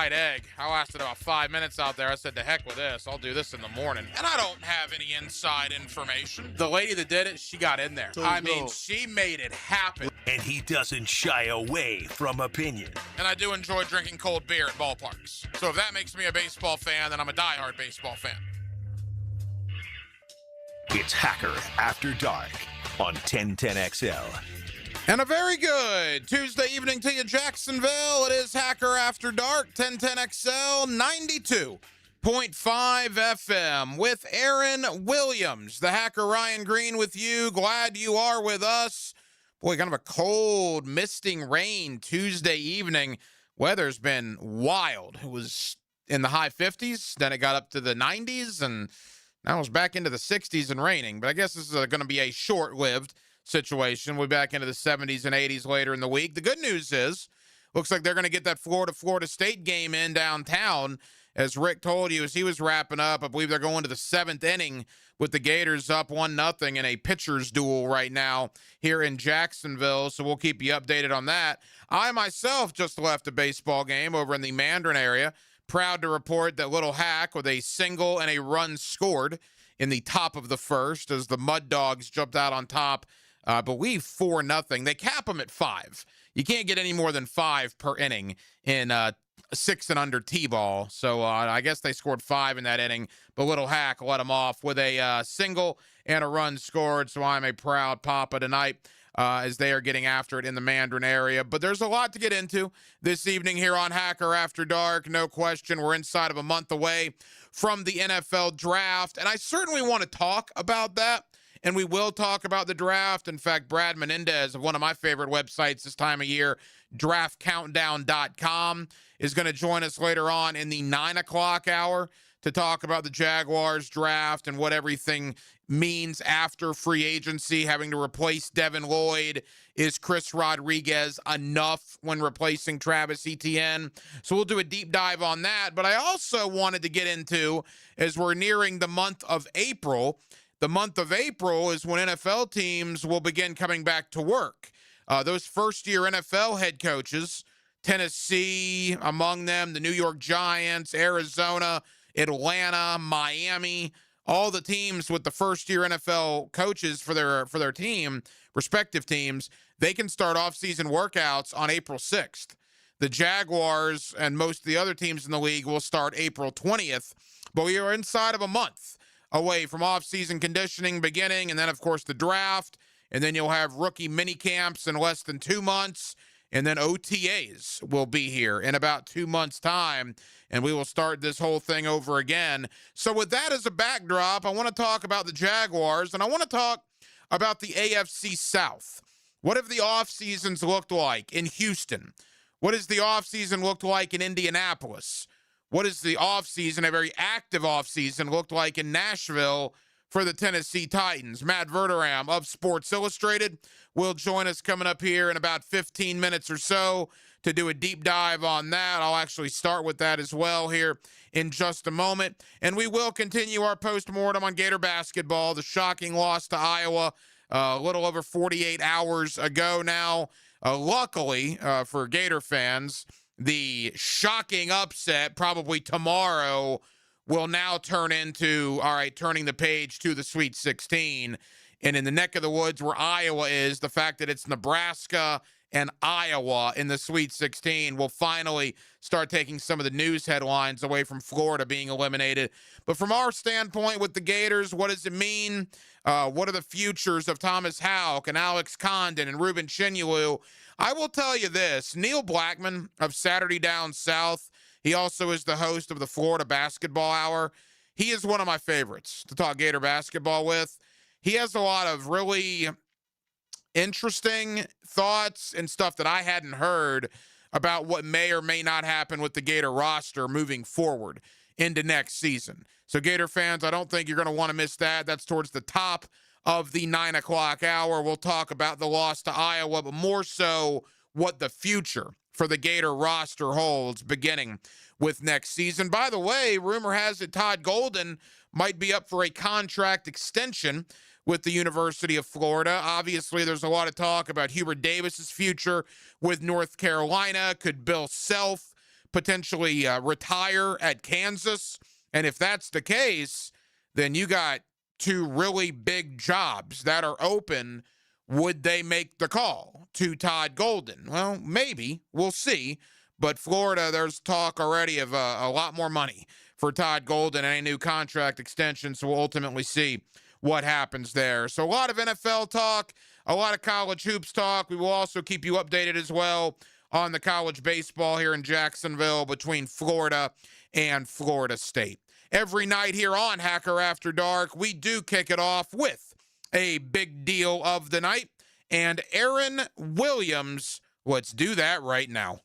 fried egg. I lasted about 5 minutes out there. I said, to heck with this. I'll do this in the morning. And I don't have any inside information. The lady that did it, she got in there. She made it happen. And he doesn't shy away from opinion. And I do enjoy drinking cold beer at ballparks. So if that makes me a baseball fan, then I'm a diehard baseball fan. It's Hacker After Dark on 1010XL. And a very good Tuesday evening to you, Jacksonville. It is Hacker After Dark, 1010XL 92.5 FM with Aaron Williams. The Hacker Ryan Green with you. Glad you are with us. Boy, kind of a cold, misting rain Tuesday evening. Weather's been wild. It was in the high 50s, then it got up to the 90s, and now it's back into the 60s and raining. But I guess this is going to be a short-lived situation. We'll be back into the 70s and 80s later in the week. The good news is, looks like they're going to get that Florida State game in downtown. As Rick told you as he was wrapping up, I believe they're going to the 7th inning with the Gators up 1-0 in a pitcher's duel right now here in Jacksonville. So we'll keep you updated on that. I myself just left a baseball game over in the Mandarin area. Proud to report that Little Hack with a single and a run scored in the top of the first as the Mud Dogs jumped out on top. I believe 4-0. They cap them at 5. You can't get any more than 5 per inning in 6 and under T-ball. So I guess they scored 5 in that inning, but Little Hack let them off with a single and a run scored. So I'm a proud papa tonight as they are getting after it in the Mandarin area. But there's a lot to get into this evening here on Hacker After Dark. No question, we're inside of a month away from the NFL draft, and I certainly want to talk about that. And we will talk about the draft. In fact, Brad Menendez of one of my favorite websites this time of year, draftcountdown.com, is going to join us later on in the 9 o'clock hour to talk about the Jaguars draft and what everything means after free agency, having to replace Devin Lloyd. Is Chris Rodriguez enough when replacing Travis Etienne? So we'll do a deep dive on that. But I also wanted to get into, as we're nearing the month of April, the month of April is when NFL teams will begin coming back to work. Those first-year NFL head coaches, Tennessee among them, the New York Giants, Arizona, Atlanta, Miami, all the teams with the first-year NFL coaches for their team, respective teams, they can start off-season workouts on April 6th. The Jaguars and most of the other teams in the league will start April 20th, but we are inside of a month away from off-season conditioning beginning, and then, of course, the draft, and then you'll have rookie mini camps in less than 2 months, and then OTAs will be here in about 2 months' time, and we will start this whole thing over again. So with that as a backdrop, I want to talk about the Jaguars, and I want to talk about the AFC South. What have the off-seasons looked like in Houston? What has the offseason looked like in Indianapolis? What is the offseason, a very active offseason, looked like in Nashville for the Tennessee Titans? Matt Verderam of Sports Illustrated will join us coming up here in about 15 minutes or so to do a deep dive on that. I'll actually start with that as well here in just a moment. And we will continue our postmortem on Gator basketball, the shocking loss to Iowa a little over 48 hours ago now. Luckily for Gator fans, the shocking upset probably tomorrow will now turn into, all right, turning the page to the Sweet 16. And in the neck of the woods where Iowa is, the fact that it's Nebraska and Iowa in the Sweet 16 will finally start taking some of the news headlines away from Florida being eliminated. But from our standpoint with the Gators, what does it mean? What are the futures of Thomas Houck and Alex Condon and Ruben Chinulu? I will tell you this, Neil Blackman of Saturday Down South, he also is the host of the Florida Basketball Hour. He is one of my favorites to talk Gator basketball with. He has a lot of really interesting thoughts and stuff that I hadn't heard about what may or may not happen with the Gator roster moving forward into next season. So Gator fans, I don't think you're going to want to miss that. That's towards the top of the 9 o'clock hour. We'll talk about the loss to Iowa, but more so what the future for the Gator roster holds beginning with next season. By the way, rumor has it Todd Golden might be up for a contract extension with the University of Florida. Obviously, there's a lot of talk about Hubert Davis's future with North Carolina. Could Bill Self potentially retire at Kansas. And if that's the case, then you got two really big jobs that are open. Would they make the call to Todd Golden? Well, maybe. We'll see. But Florida, there's talk already of a lot more money for Todd Golden and a new contract extension. So we'll ultimately see what happens there. So a lot of NFL talk, a lot of college hoops talk. We will also keep you updated as well on the college baseball here in Jacksonville between Florida and Florida State. Every night here on Hacker After Dark, we do kick it off with a big deal of the night. And Aaron Williams, let's do that right now.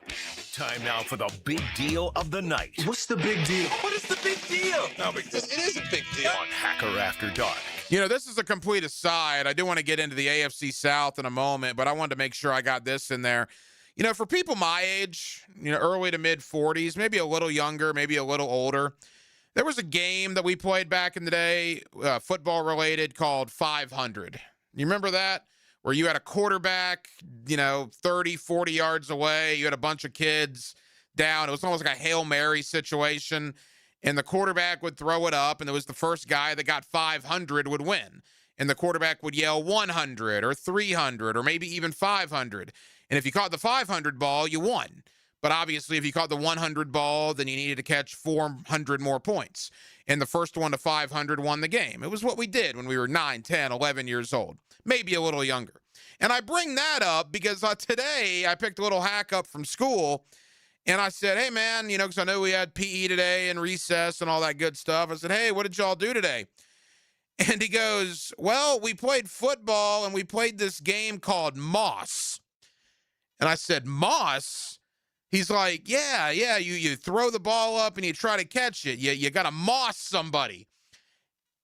Time now for the big deal of the night. What's the big deal? What is the big deal? No, because it is a big deal. On Hacker After Dark. You know, this is a complete aside. I do want to get into the AFC South in a moment, but I wanted to make sure I got this in there. You know, for people my age, you know, early to mid 40s, maybe a little younger, maybe a little older, there was a game that we played back in the day, football related, called 500. You remember that? Where you had a quarterback, you know, 30, 40 yards away. You had a bunch of kids down. It was almost like a Hail Mary situation. And the quarterback would throw it up, and it was the first guy that got 500 would win. And the quarterback would yell 100 or 300 or maybe even 500. And if you caught the 500 ball, you won. But obviously, if you caught the 100 ball, then you needed to catch 400 more points. And the first one to 500 won the game. It was what we did when we were 9, 10, 11 years old. Maybe a little younger. And I bring that up because today I picked a little hack up from school. And I said, hey, man, you know, because I know we had PE today and recess and all that good stuff. I said, hey, what did y'all do today? And he goes, well, we played football and we played this game called Moss. And I said, Moss? He's like, yeah, you throw the ball up and you try to catch it. You got to moss somebody.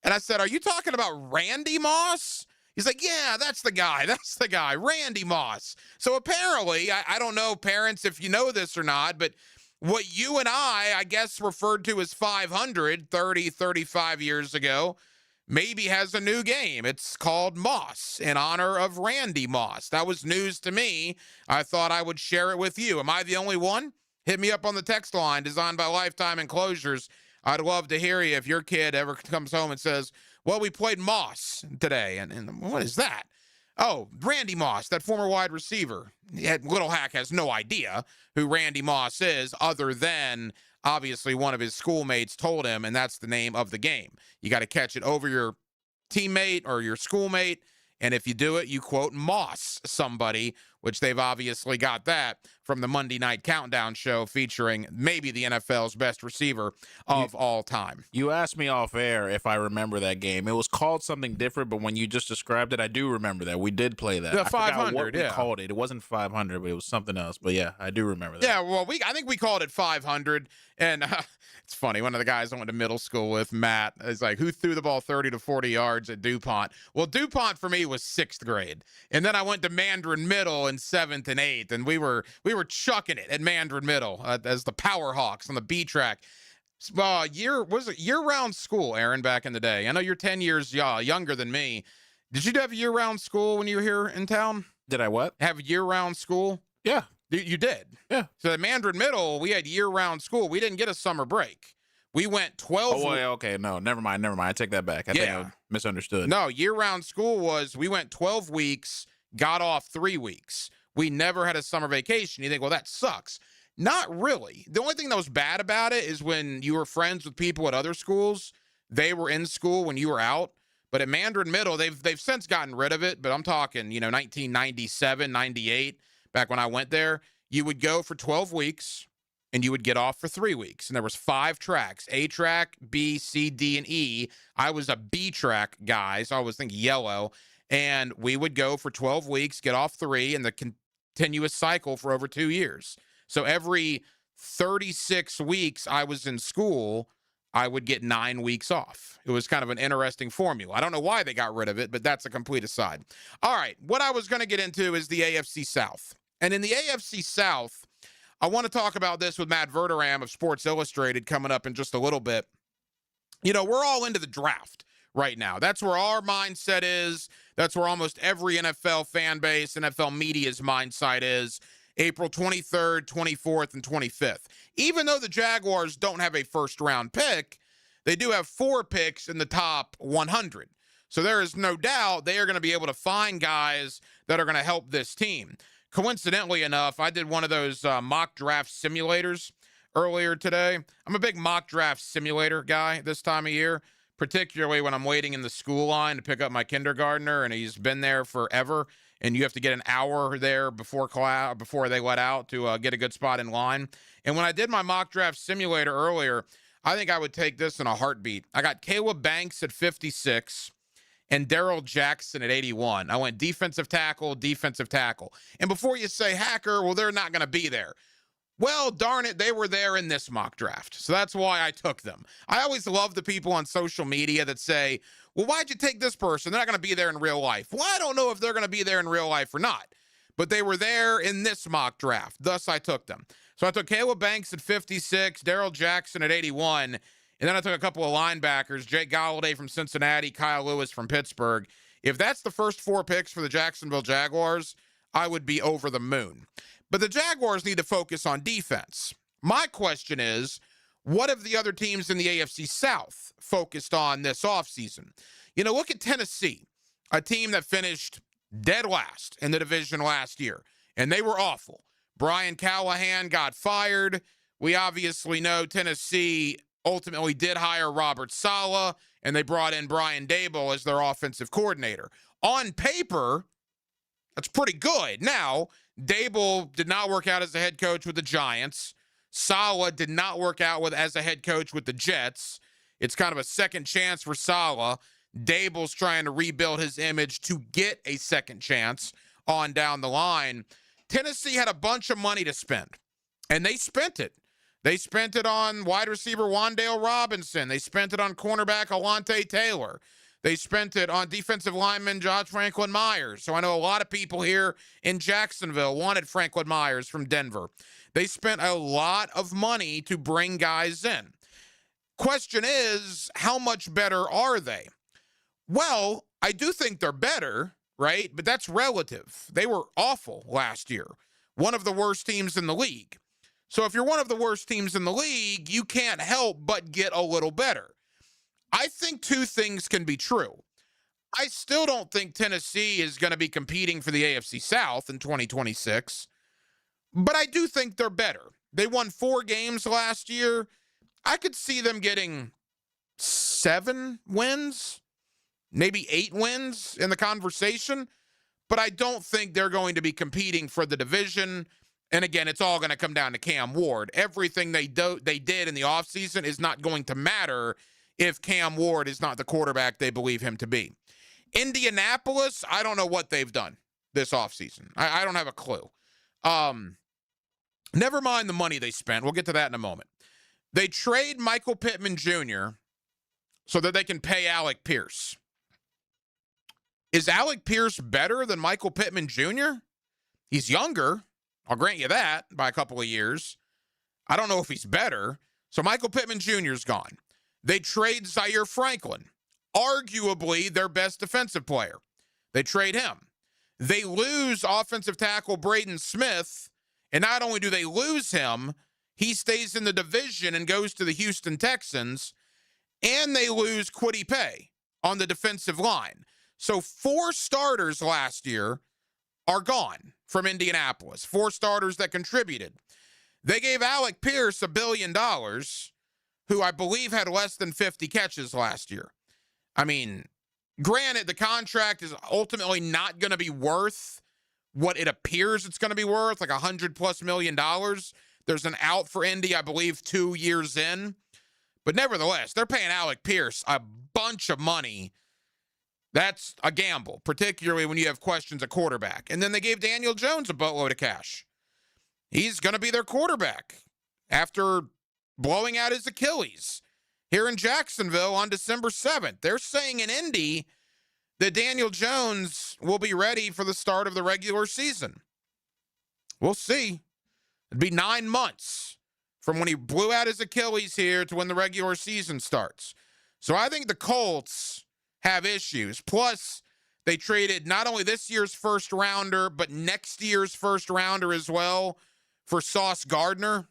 And I said, are you talking about Randy Moss? He's like, yeah, that's the guy, Randy Moss. So apparently, I don't know, parents, if you know this or not, but what you and I guess, referred to as 500 30, 35 years ago, maybe has a new game. It's called Moss in honor of Randy Moss. That was news to me. I thought I would share it with you. Am I the only one? Hit me up on the text line designed by Lifetime Enclosures. I'd love to hear you if your kid ever comes home and says, well, we played Moss today. And what is that? Oh, Randy Moss, that former wide receiver. Little Hack has no idea who Randy Moss is other than obviously one of his schoolmates told him, and that's the name of the game. You got to catch it over your teammate or your schoolmate, and if you do it, you quote Moss somebody, which they've obviously got that from the Monday Night Countdown show featuring maybe the NFL's best receiver of all time. You asked me off air if I remember that game. It was called something different, but when you just described it, I do remember that. We did play that. The I forgot 500, what we yeah. called it. It wasn't 500, but it was something else. But yeah, I do remember that. Yeah, well, I think we called it 500, and it's funny. One of the guys I went to middle school with, Matt, is like, who threw the ball 30 to 40 yards at DuPont? Well, DuPont for me was 6th grade, and then I went to Mandarin Middle in 7th and 8th, and we were chucking it at Mandarin Middle as the Powerhawks on the B track. Year-round school, Aaron, back in the day? I know you're 10 years younger than me. Did you have year-round school when you were here in town? Did I what? Have year-round school? Yeah. You did? Yeah. So at Mandarin Middle, we had year-round school. We didn't get a summer break. We went 12. Oh, wait, okay. No, never mind. I take that back. I think I misunderstood. No, year-round school we went 12 weeks, got off 3 weeks. We never had a summer vacation. You think, well, that sucks. Not really. The only thing that was bad about it is when you were friends with people at other schools, they were in school when you were out. But at Mandarin Middle, they've since gotten rid of it. But I'm talking, 1997, 98, back when I went there, you would go for 12 weeks and you would get off for 3 weeks. And there was 5 tracks, A track, B, C, D, and E. I was a B track guy, so I was thinking yellow. And we would go for 12 weeks, get off 3, and the continuous cycle for over 2 years. So every 36 weeks I was in school, I would get 9 weeks off. It was kind of an interesting formula. I don't know why they got rid of it, but that's a complete aside. All right, what I was going to get into is the AFC South. And in the AFC South, I want to talk about this with Matt Verderam of Sports Illustrated coming up in just a little bit. We're all into the draft right now. That's where our mindset is. That's where almost every NFL fan base, NFL media's mindset is April 23rd, 24th, and 25th. Even though the Jaguars don't have a first-round pick, they do have 4 picks in the top 100. So there is no doubt they are going to be able to find guys that are going to help this team. Coincidentally enough, I did one of those mock draft simulators earlier today. I'm a big mock draft simulator guy this time of year, particularly when I'm waiting in the school line to pick up my kindergartner, and he's been there forever, and you have to get an hour there before class, before they let out to get a good spot in line. And when I did my mock draft simulator earlier, I think I would take this in a heartbeat. I got Caleb Banks at 56 and Darrell Jackson at 81. I went defensive tackle, defensive tackle. And before you say, Hacker, well, they're not going to be there. Well, darn it, they were there in this mock draft. So that's why I took them. I always love the people on social media that say, well, why'd you take this person? They're not going to be there in real life. Well, I don't know if they're going to be there in real life or not. But they were there in this mock draft. Thus, I took them. So I took Caleb Banks at 56, Darrell Jackson at 81, and then I took a couple of linebackers, Jake Galladay from Cincinnati, Kyle Lewis from Pittsburgh. If that's the first 4 picks for the Jacksonville Jaguars, I would be over the moon. But the Jaguars need to focus on defense. My question is, what have the other teams in the AFC South focused on this offseason? You know, look at Tennessee, a team that finished dead last in the division last year, and they were awful. Brian Callahan got fired. We obviously know Tennessee ultimately did hire Robert Saleh, and they brought in Brian Daboll as their offensive coordinator. On paper, that's pretty good. Now, Daboll did not work out as a head coach with the Giants. Saleh did not work out as a head coach with the Jets. It's kind of a second chance for Saleh. Daboll's trying to rebuild his image to get a second chance on down the line. Tennessee had a bunch of money to spend, and they spent it. They spent it on wide receiver Wan'Dale Robinson. They spent it on cornerback Alontae Taylor. They spent it on defensive lineman Josh Franklin Myers. So I know a lot of people here in Jacksonville wanted Franklin Myers from Denver. They spent a lot of money to bring guys in. Question is, how much better are they? Well, I do think they're better, right? But that's relative. They were awful last year. One of the worst teams in the league. So if you're one of the worst teams in the league, you can't help but get a little better. I think 2 things can be true. I still don't think Tennessee is going to be competing for the AFC South in 2026, but I do think they're better. They won 4 games last year. I could see them getting 7 wins, maybe 8 wins in the conversation, but I don't think they're going to be competing for the division. And again, it's all going to come down to Cam Ward. Everything they did in the offseason is not going to matter if Cam Ward is not the quarterback they believe him to be. Indianapolis, I don't know what they've done this offseason. I don't have a clue. Never mind the money they spent. We'll get to that in a moment. They trade Michael Pittman Jr. so that they can pay Alec Pierce. Is Alec Pierce better than Michael Pittman Jr.? He's younger. I'll grant you that by a couple of years. I don't know if he's better. So Michael Pittman Jr. is gone. They trade Zaire Franklin, arguably their best defensive player. They trade him. They lose offensive tackle Braden Smith, and not only do they lose him, he stays in the division and goes to the Houston Texans, and they lose Kwity Paye on the defensive line. So 4 starters last year are gone from Indianapolis, 4 starters that contributed. They gave Alec Pierce $1 billion, who I believe had less than 50 catches last year. I mean, granted, the contract is ultimately not going to be worth what it appears it's going to be worth, like $100+ million. There's an out for Indy, I believe, 2 years in. But nevertheless, they're paying Alec Pierce a bunch of money. That's a gamble, particularly when you have questions at quarterback. And then they gave Daniel Jones a boatload of cash. He's going to be their quarterback after blowing out his Achilles here in Jacksonville on December 7th. They're saying in Indy that Daniel Jones will be ready for the start of the regular season. We'll see. It'd be 9 months from when he blew out his Achilles here to when the regular season starts. So I think the Colts have issues. Plus, They traded not only this year's first rounder, but next year's first rounder as well for Sauce Gardner.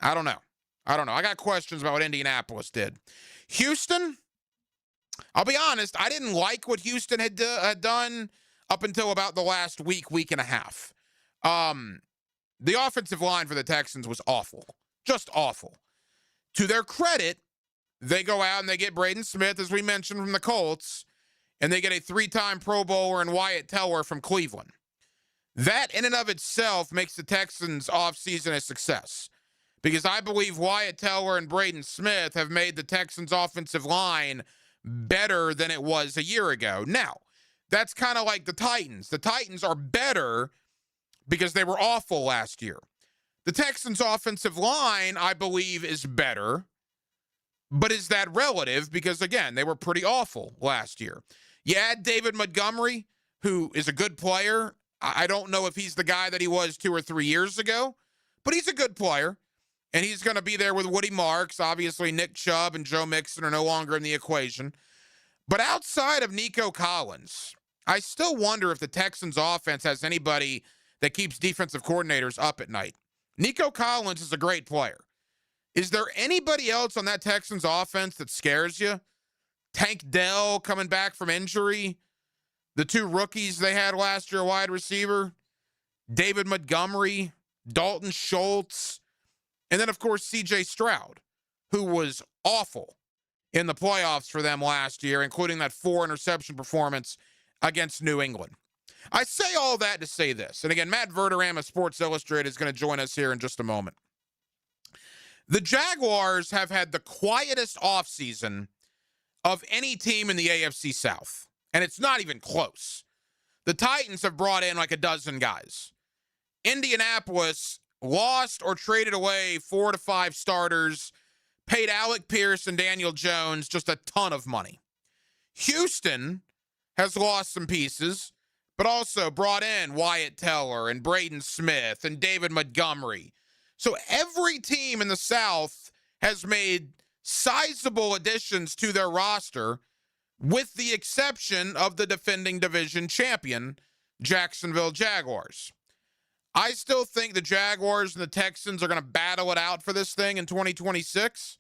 I don't know. I got questions about what Indianapolis did. Houston, I'll be honest, I didn't like what Houston had done up until about the last week and a half. The offensive line for the Texans was awful. Just awful. To their credit, they go out and they get Braden Smith, as we mentioned, from the Colts, and they get a 3-time Pro Bowler in Wyatt Teller from Cleveland. That in and of itself makes the Texans' offseason a success, because I believe Wyatt Teller and Braden Smith have made the Texans' offensive line better than it was a year ago. Now, that's kind of like the Titans. The Titans are better because they were awful last year. The Texans' offensive line, I believe, is better. But is that relative? Because, again, they were pretty awful last year. You add David Montgomery, who is a good player. I don't know if he's the guy that he was 2 or 3 years ago, but he's a good player. And he's going to be there with Woody Marks. Obviously, Nick Chubb and Joe Mixon are no longer in the equation. But outside of Nico Collins, I still wonder if the Texans' offense has anybody that keeps defensive coordinators up at night. Nico Collins is a great player. Is there anybody else on that Texans offense that scares you? Tank Dell coming back from injury. The 2 rookies they had last year, wide receiver. David Montgomery, Dalton Schultz. And then, of course, C.J. Stroud, who was awful in the playoffs for them last year, including that 4-interception performance against New England. I say all that to say this. And again, Matt Verderame of Sports Illustrated is going to join us here in just a moment. The Jaguars have had the quietest offseason of any team in the AFC South. And it's not even close. The Titans have brought in like a dozen guys. Indianapolis lost or traded away 4 to 5 starters, paid Alec Pierce and Daniel Jones just a ton of money. Houston has lost some pieces, but also brought in Wyatt Teller and Braden Smith and David Montgomery. So every team in the South has made sizable additions to their roster, with the exception of the defending division champion, Jacksonville Jaguars. I still think the Jaguars and the Texans are going to battle it out for this thing in 2026.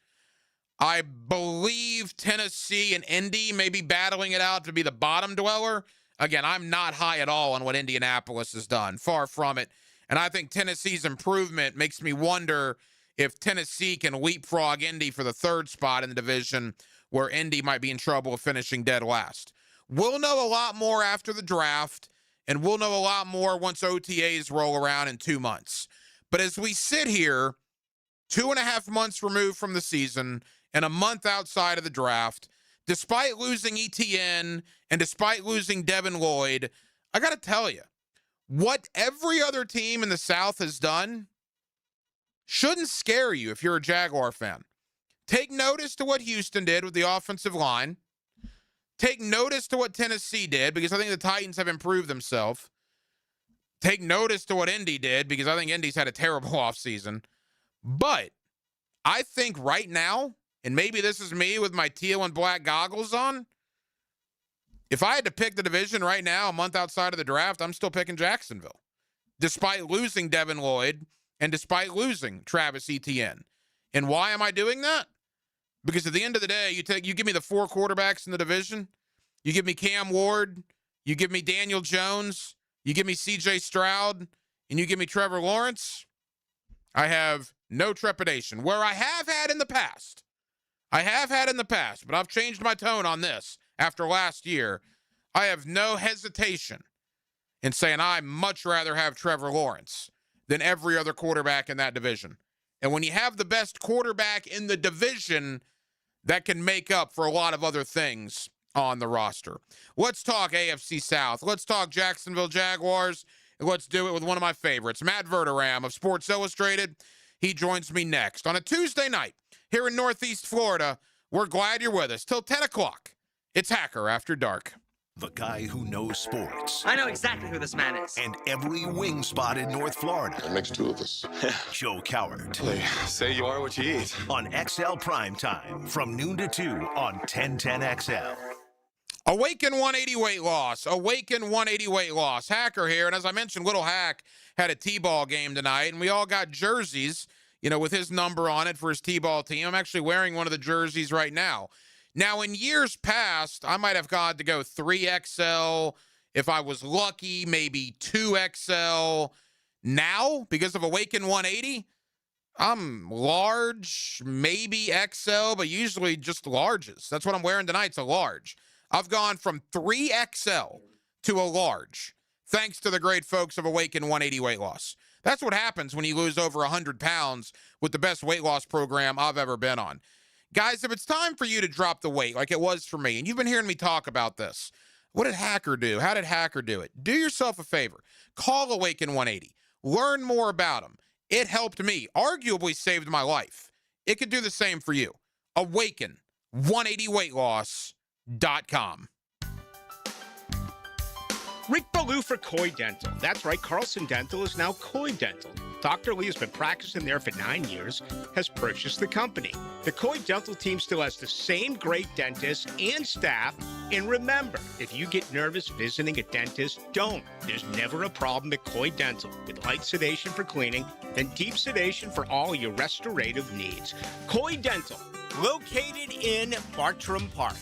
I believe Tennessee and Indy may be battling it out to be the bottom dweller. Again, I'm not high at all on what Indianapolis has done. Far from it. And I think Tennessee's improvement makes me wonder if Tennessee can leapfrog Indy for the 3rd spot in the division, where Indy might be in trouble of finishing dead last. We'll know a lot more after the draft, and we'll know a lot more once OTAs roll around in 2 months. But as we sit here, 2.5 months removed from the season and a month outside of the draft, despite losing ETN and despite losing Devin Lloyd, I got to tell you, what every other team in the South has done shouldn't scare you if you're a Jaguar fan. Take notice to what Houston did with the offensive line. Take notice to what Tennessee did, because I think the Titans have improved themselves. Take notice to what Indy did, because I think Indy's had a terrible offseason. But I think right now, and maybe this is me with my teal and black goggles on, if I had to pick the division right now, a month outside of the draft, I'm still picking Jacksonville, despite losing Devin Lloyd and despite losing Travis Etienne. And why am I doing that? Because at the end of the day, you give me the 4 quarterbacks in the division, you give me Cam Ward, you give me Daniel Jones, you give me C.J. Stroud, and you give me Trevor Lawrence, I have no trepidation. Where I have had in the past, but I've changed my tone on this after last year. I have no hesitation in saying I'd much rather have Trevor Lawrence than every other quarterback in that division. And when you have the best quarterback in the division, that can make up for a lot of other things on the roster. Let's talk AFC South. Let's talk Jacksonville Jaguars. And let's do it with one of my favorites, Matt Verderame of Sports Illustrated. He joins me next on a Tuesday night here in Northeast Florida. We're glad you're with us till 10 o'clock. It's Hacker After Dark. The guy who knows sports. I know exactly who this man is. And every wing spot in North Florida. That makes 2 of us. Joe Coward. They say you are what you eat. On XL Primetime from noon to 2 on 1010 XL. Awaken 180 weight loss. Awaken 180 weight loss. Hacker here. And as I mentioned, Little Hack had a T-ball game tonight, and we all got jerseys, with his number on it for his T-ball team. I'm actually wearing one of the jerseys right now. Now, in years past, I might have got to go 3XL. If I was lucky, maybe 2XL. Now, because of Awaken 180, I'm large, maybe XL, but usually just larges. That's what I'm wearing tonight. It's a large. I've gone from 3XL to a large, thanks to the great folks of Awaken 180 weight loss. That's what happens when you lose over 100 pounds with the best weight loss program I've ever been on. Guys, if it's time for you to drop the weight like it was for me, and you've been hearing me talk about this, what did Hacker do? How did Hacker do it? Do yourself a favor. Call Awaken 180. Learn more about them. It helped me, arguably saved my life. It could do the same for you. Awaken 180weightloss.com. Rick Ballou for Coy Dental. That's right, Carlson Dental is now Coy Dental. Dr. Lee has been practicing there for 9 years, has purchased the company. The Coy Dental team still has the same great dentists and staff. And remember, if you get nervous visiting a dentist, don't. There's never a problem at Coy Dental. With light sedation for cleaning and deep sedation for all your restorative needs. Coy Dental, located in Bartram Park.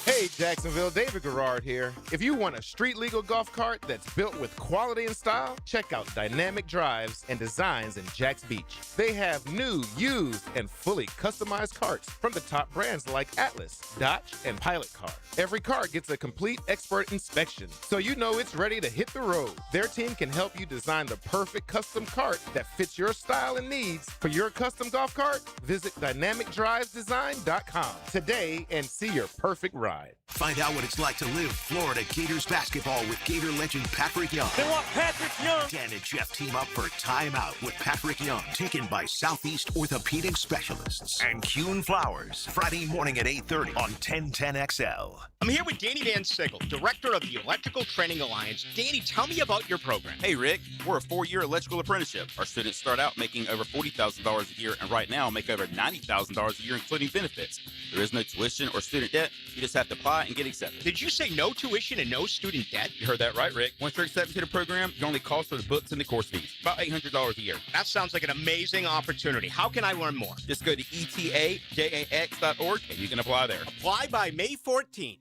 Hey, Jacksonville, David Garrard here. If you want a street-legal golf cart that's built with quality and style, check out Dynamic Drives and Designs in Jacks Beach. They have new, used, and fully customized carts from the top brands like Atlas, Dodge, and Pilot Car. Every cart gets a complete expert inspection, so you know it's ready to hit the road. Their team can help you design the perfect custom cart that fits your style and needs. For your custom golf cart, visit DynamicDrivesDesign.com today and see your perfect ride. Find out what it's like to live Florida Gators basketball with Gator legend Patrick Young. They want Patrick Young. Dan and Jeff team up for Time Out with Patrick Young, taken by Southeast Orthopedic Specialists. And Kuhn Flowers, Friday morning at 8:30 on 1010XL. I'm here with Danny Van Sickle, Director of the Electrical Training Alliance. Danny, tell me about your program. Hey, Rick, we're a 4-year electrical apprenticeship. Our students start out making over $40,000 a year, and right now make over $90,000 a year, including benefits. There is no tuition or student debt. You just have to apply and get accepted. Did you say no tuition and no student debt? You heard that right, Rick. Once you're accepted to the program, your only cost for the books and the course fees, about $800 a year. That sounds like an amazing opportunity. How can I learn more? Just go to etajax.org and you can apply there. Apply by May 14th.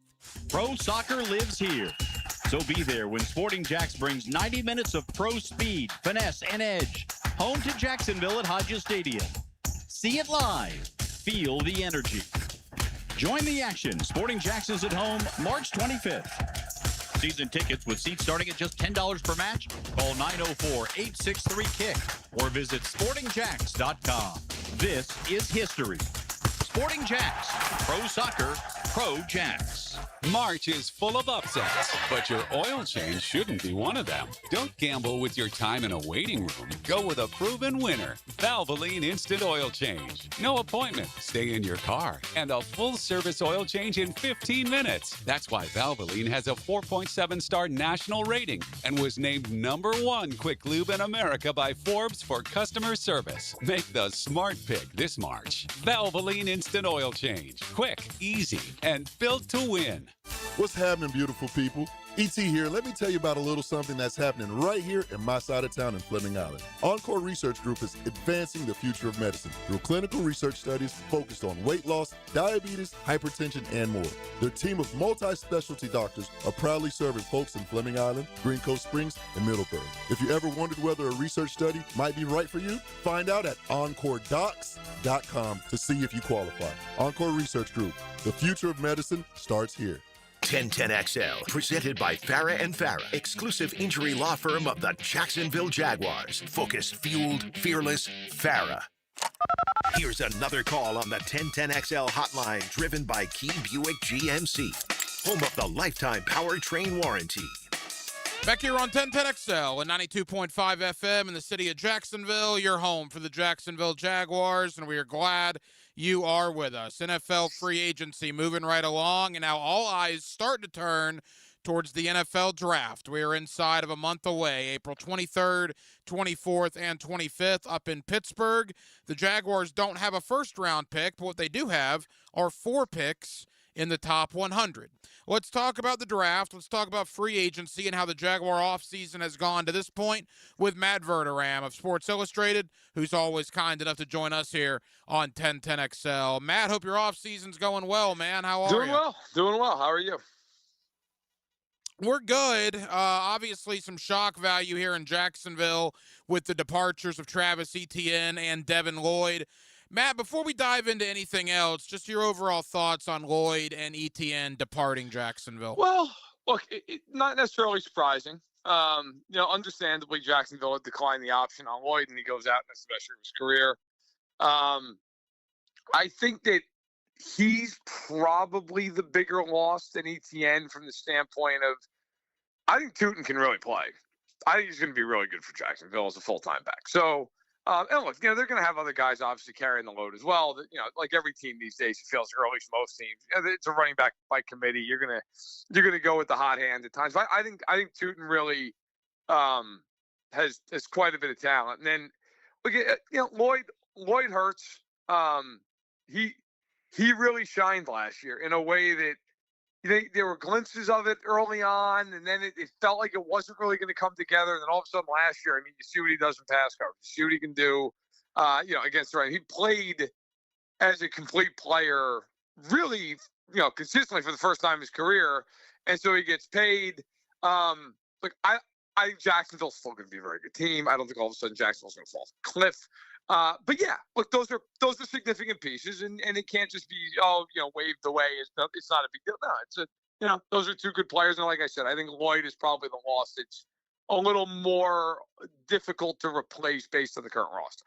Pro soccer lives here. So be there when Sporting Jacks brings 90 minutes of pro speed, finesse, and edge. Home to Jacksonville at Hodges Stadium. See it live. Feel the energy. Join the action. Sporting Jacks is at home March 25th. Season tickets with seats starting at just $10 per match. Call 904-863-KICK or visit sportingjacks.com. This is history. Sporting Jacks. Pro soccer, pro Jacks. March is full of upsets, but your oil change shouldn't be one of them. Don't gamble with your time in a waiting room. Go with a proven winner, Valvoline Instant Oil Change. No appointment, stay in your car, and a full-service oil change in 15 minutes. That's why Valvoline has a 4.7-star national rating and was named #1 quick lube in America by Forbes for customer service. Make the smart pick this March. Valvoline Instant Oil Change. Quick, easy, and built to win. What's happening, beautiful people? E.T. here. Let me tell you about a little something that's happening right here in my side of town in Fleming Island. Encore Research Group is advancing the future of medicine through clinical research studies focused on weight loss, diabetes, hypertension, and more. Their team of multi-specialty doctors are proudly serving folks in Fleming Island, Green Coast Springs, and Middleburg. If you ever wondered whether a research study might be right for you, find out at EncoreDocs.com to see if you qualify. Encore Research Group. The future of medicine starts here. 1010XL, presented by Farah and Farah, exclusive injury law firm of the Jacksonville Jaguars. Focused, fueled, fearless, Farah. Here's another call on the 1010XL hotline, driven by Key Buick GMC, home of the lifetime powertrain warranty. Back here on 1010XL and 92.5 FM in the city of Jacksonville, your home for the Jacksonville Jaguars, and we are glad you are with us. NFL free agency moving right along, and now all eyes start to turn towards the NFL draft. We are inside of a month away, April 23rd, 24th, and 25th up in Pittsburgh. The Jaguars don't have a first-round pick, but what they do have are 4 picks in the top 100. Let's talk about the draft. Let's talk about free agency and how the Jaguar offseason has gone to this point with Matt Verderam of Sports Illustrated, who's always kind enough to join us here on 1010XL. Matt, hope your offseason's going well, man. How are you? Doing well. How are you? We're good. Obviously, some shock value here in Jacksonville with the departures of Travis Etienne and Devin Lloyd. Matt, before we dive into anything else, just your overall thoughts on Lloyd and Etienne departing Jacksonville. Well, look, not necessarily surprising. Understandably, Jacksonville had declined the option on Lloyd, and he goes out and that's the best year of his career. I think that he's probably the bigger loss than Etienne from the standpoint of I think Tootin can really play. I think he's going to be really good for Jacksonville as a full-time back. So, and look, they're going to have other guys obviously carrying the load as well. That, like every team these days, it feels, or at least most teams, it's a running back by committee. You're gonna go with the hot hand at times. But I think Tootin really has quite a bit of talent. And then look at Lloyd Hurts. He really shined last year in a way that there were glimpses of it early on, and then it felt like it wasn't really going to come together. And then all of a sudden last year, you see what he does in pass coverage. You see what he can do, against the run. He played as a complete player really, consistently for the first time in his career. And so he gets paid. I think Jacksonville's still going to be a very good team. I don't think all of a sudden Jacksonville's going to fall off a cliff. But yeah, look, those are significant pieces, and it can't just be waved away. It's not a big deal. No, those are two good players, and like I said, I think Lloyd is probably the loss that's a little more difficult to replace based on the current roster.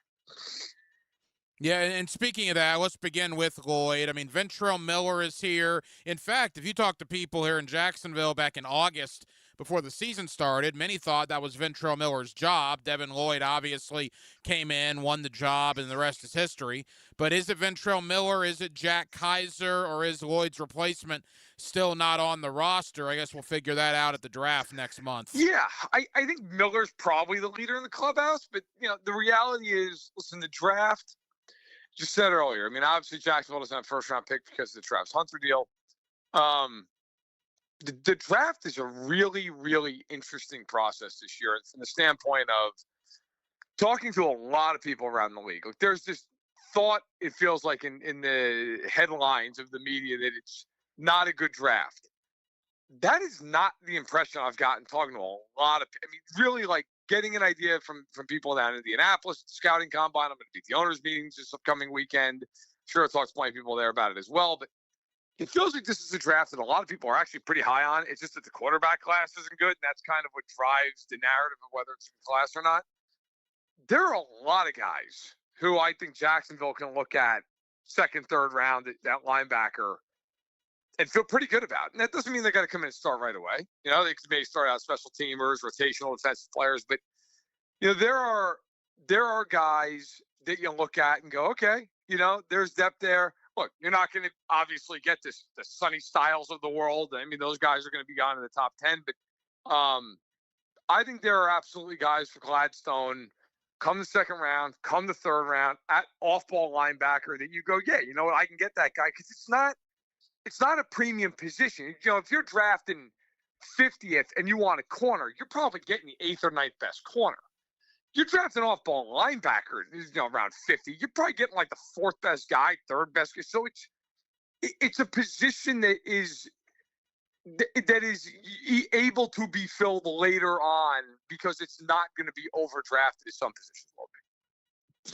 Yeah, and speaking of that, let's begin with Lloyd. Ventrell Miller is here. In fact, if you talk to people here in Jacksonville back in August, before the season started, many thought that was Ventrell Miller's job. Devin Lloyd obviously came in, won the job, and the rest is history. But is it Ventrell Miller? Is it Jack Kaiser? Or is Lloyd's replacement still not on the roster? I guess we'll figure that out at the draft next month. Yeah, I think Miller's probably the leader in the clubhouse. But, the reality is, listen, the draft, just said earlier, obviously Jacksonville doesn't have a first-round pick because of the Travis Hunter deal. The draft is a really, really interesting process this year from the standpoint of talking to a lot of people around the league. Like, there's this thought, it feels like in the headlines of the media, that it's not a good draft. That is not the impression I've gotten talking to a lot of really like getting an idea from people down in Indianapolis, scouting combine. I'm going to be at the owners' meetings this upcoming weekend. Sure, I'll talk to plenty of people there about it as well. But it feels like this is a draft that a lot of people are actually pretty high on. It's just that the quarterback class isn't good, and that's kind of what drives the narrative of whether it's a good class or not. There are a lot of guys who I think Jacksonville can look at second, third round at linebacker and feel pretty good about. And that doesn't mean they got to come in and start right away. They may start out special teamers, rotational defensive players, but there are guys that you look at and go, okay, there's depth there. Look, you're not going to obviously get the Sonny Styles of the world. Those guys are going to be gone in the top 10, but I think there are absolutely guys for Gladstone come the second round, come the third round at off-ball linebacker that you go, yeah, you know what, I can get that guy, because it's not a premium position. If you're drafting 50th and you want a corner, you're probably getting the 8th or 9th best corner. You're drafting off-ball linebacker, around 50. You're probably getting like the 4th best guy, 3rd best guy. So it's a position that is able to be filled later on because it's not going to be overdrafted as some positions will be.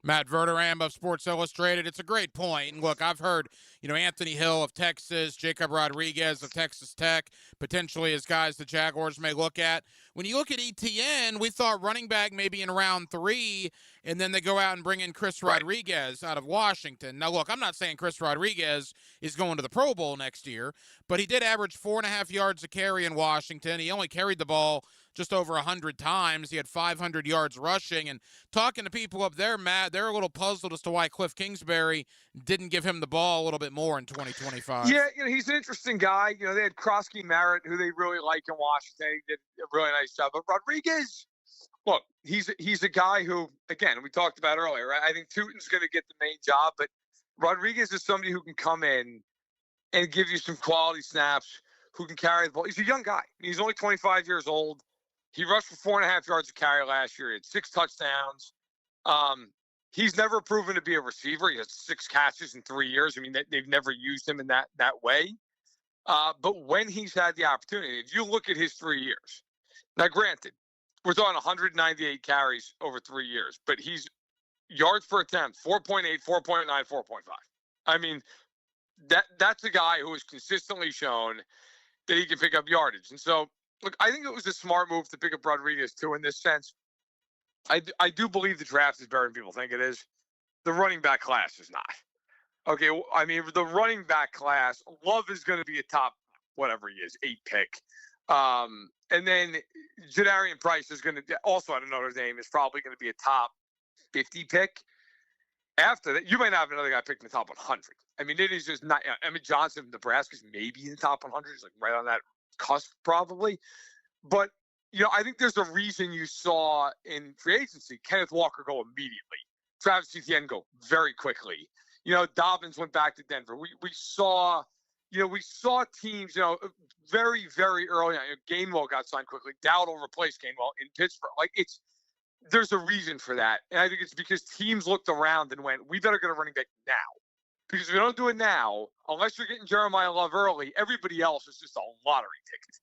Matt Verderam of Sports Illustrated. It's a great point. And look, I've heard, Anthony Hill of Texas, Jacob Rodriguez of Texas Tech, potentially as guys the Jaguars may look at. When you look at Etienne, we thought running back maybe in round 3, and then they go out and bring in Chris Rodriguez out of Washington. Now, look, I'm not saying Chris Rodriguez is going to the Pro Bowl next year, but he did average 4.5 yards a carry in Washington. He only carried the ball just over 100 times. He had 500 yards rushing. And talking to people up there, Matt, they're a little puzzled as to why Cliff Kingsbury didn't give him the ball a little bit more in 2025. Yeah, he's an interesting guy. They had Krosky Merritt, who they really like in Washington. He did a really nice job. But Rodriguez, look, he's a guy who, again, we talked about earlier, right? I think Tootin's going to get the main job, but Rodriguez is somebody who can come in and give you some quality snaps, who can carry the ball. He's a young guy. He's only 25 years old. He rushed for 4.5 yards a carry last year. He had 6 touchdowns. He's never proven to be a receiver. He has 6 catches in 3 years. I mean, they've never used him in that way. But when he's had the opportunity, if you look at his 3 years, now granted, we're talking 198 carries over 3 years, but he's yards per attempt, 4.8, 4.9, 4.5. I mean, that's a guy who has consistently shown that he can pick up yardage. And so, look, I think it was a smart move to pick up Rodriguez, too, in this sense. I do believe the draft is better than people think it is. The running back class is not. Okay, I mean, the running back class, Love is going to be a top, whatever he is, 8 pick. And then Jadarian Price is going to, also out of Notre Dame, is probably going to be a top 50 pick. After that, you might not have another guy picked in the top 100. I mean, it is just not. Emmett Johnson of Nebraska is maybe in the top 100. He's like right on that cusp, probably. But, I think there's a reason you saw in free agency Kenneth Walker go immediately, Travis Etienne go very quickly. Dobbins went back to Denver. We saw teams, very, very early on. Gainwell got signed quickly. Dowdle replaced Gainwell in Pittsburgh. There's a reason for that. And I think it's because teams looked around and went, we better get a running back now. Because if we don't do it now, unless you're getting Jeremiah Love early, everybody else is just a lottery ticket.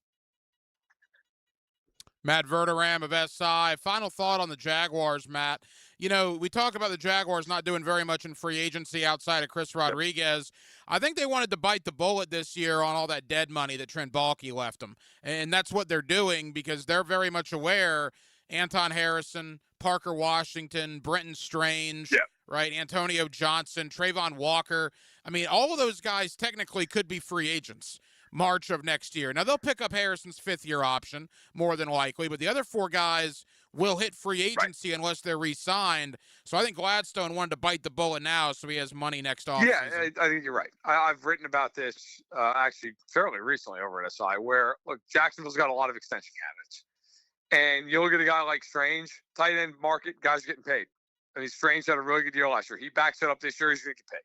Matt Verderam of SI. Final thought on the Jaguars, Matt. We talk about the Jaguars not doing very much in free agency outside of Chris Rodriguez. I think they wanted to bite the bullet this year on all that dead money that Trent Baalke left them. And that's what they're doing because they're very much aware Anton Harrison, Parker Washington, Brenton Strange, right? Antonio Johnson, Trayvon Walker. I mean, all of those guys technically could be free agents March of next year. Now, they'll pick up Harrison's 5th-year option, more than likely, but the other 4 guys will hit free agency unless they're re-signed. So I think Gladstone wanted to bite the bullet now so he has money next offseason. Yeah, I think you're right. I've written about this actually fairly recently over at SI where, look, Jacksonville's got a lot of extension candidates. And you look at a guy like Strange, tight end market, guys getting paid. I mean, Strange had a really good year last year. He backs it up this year, he's going to get paid.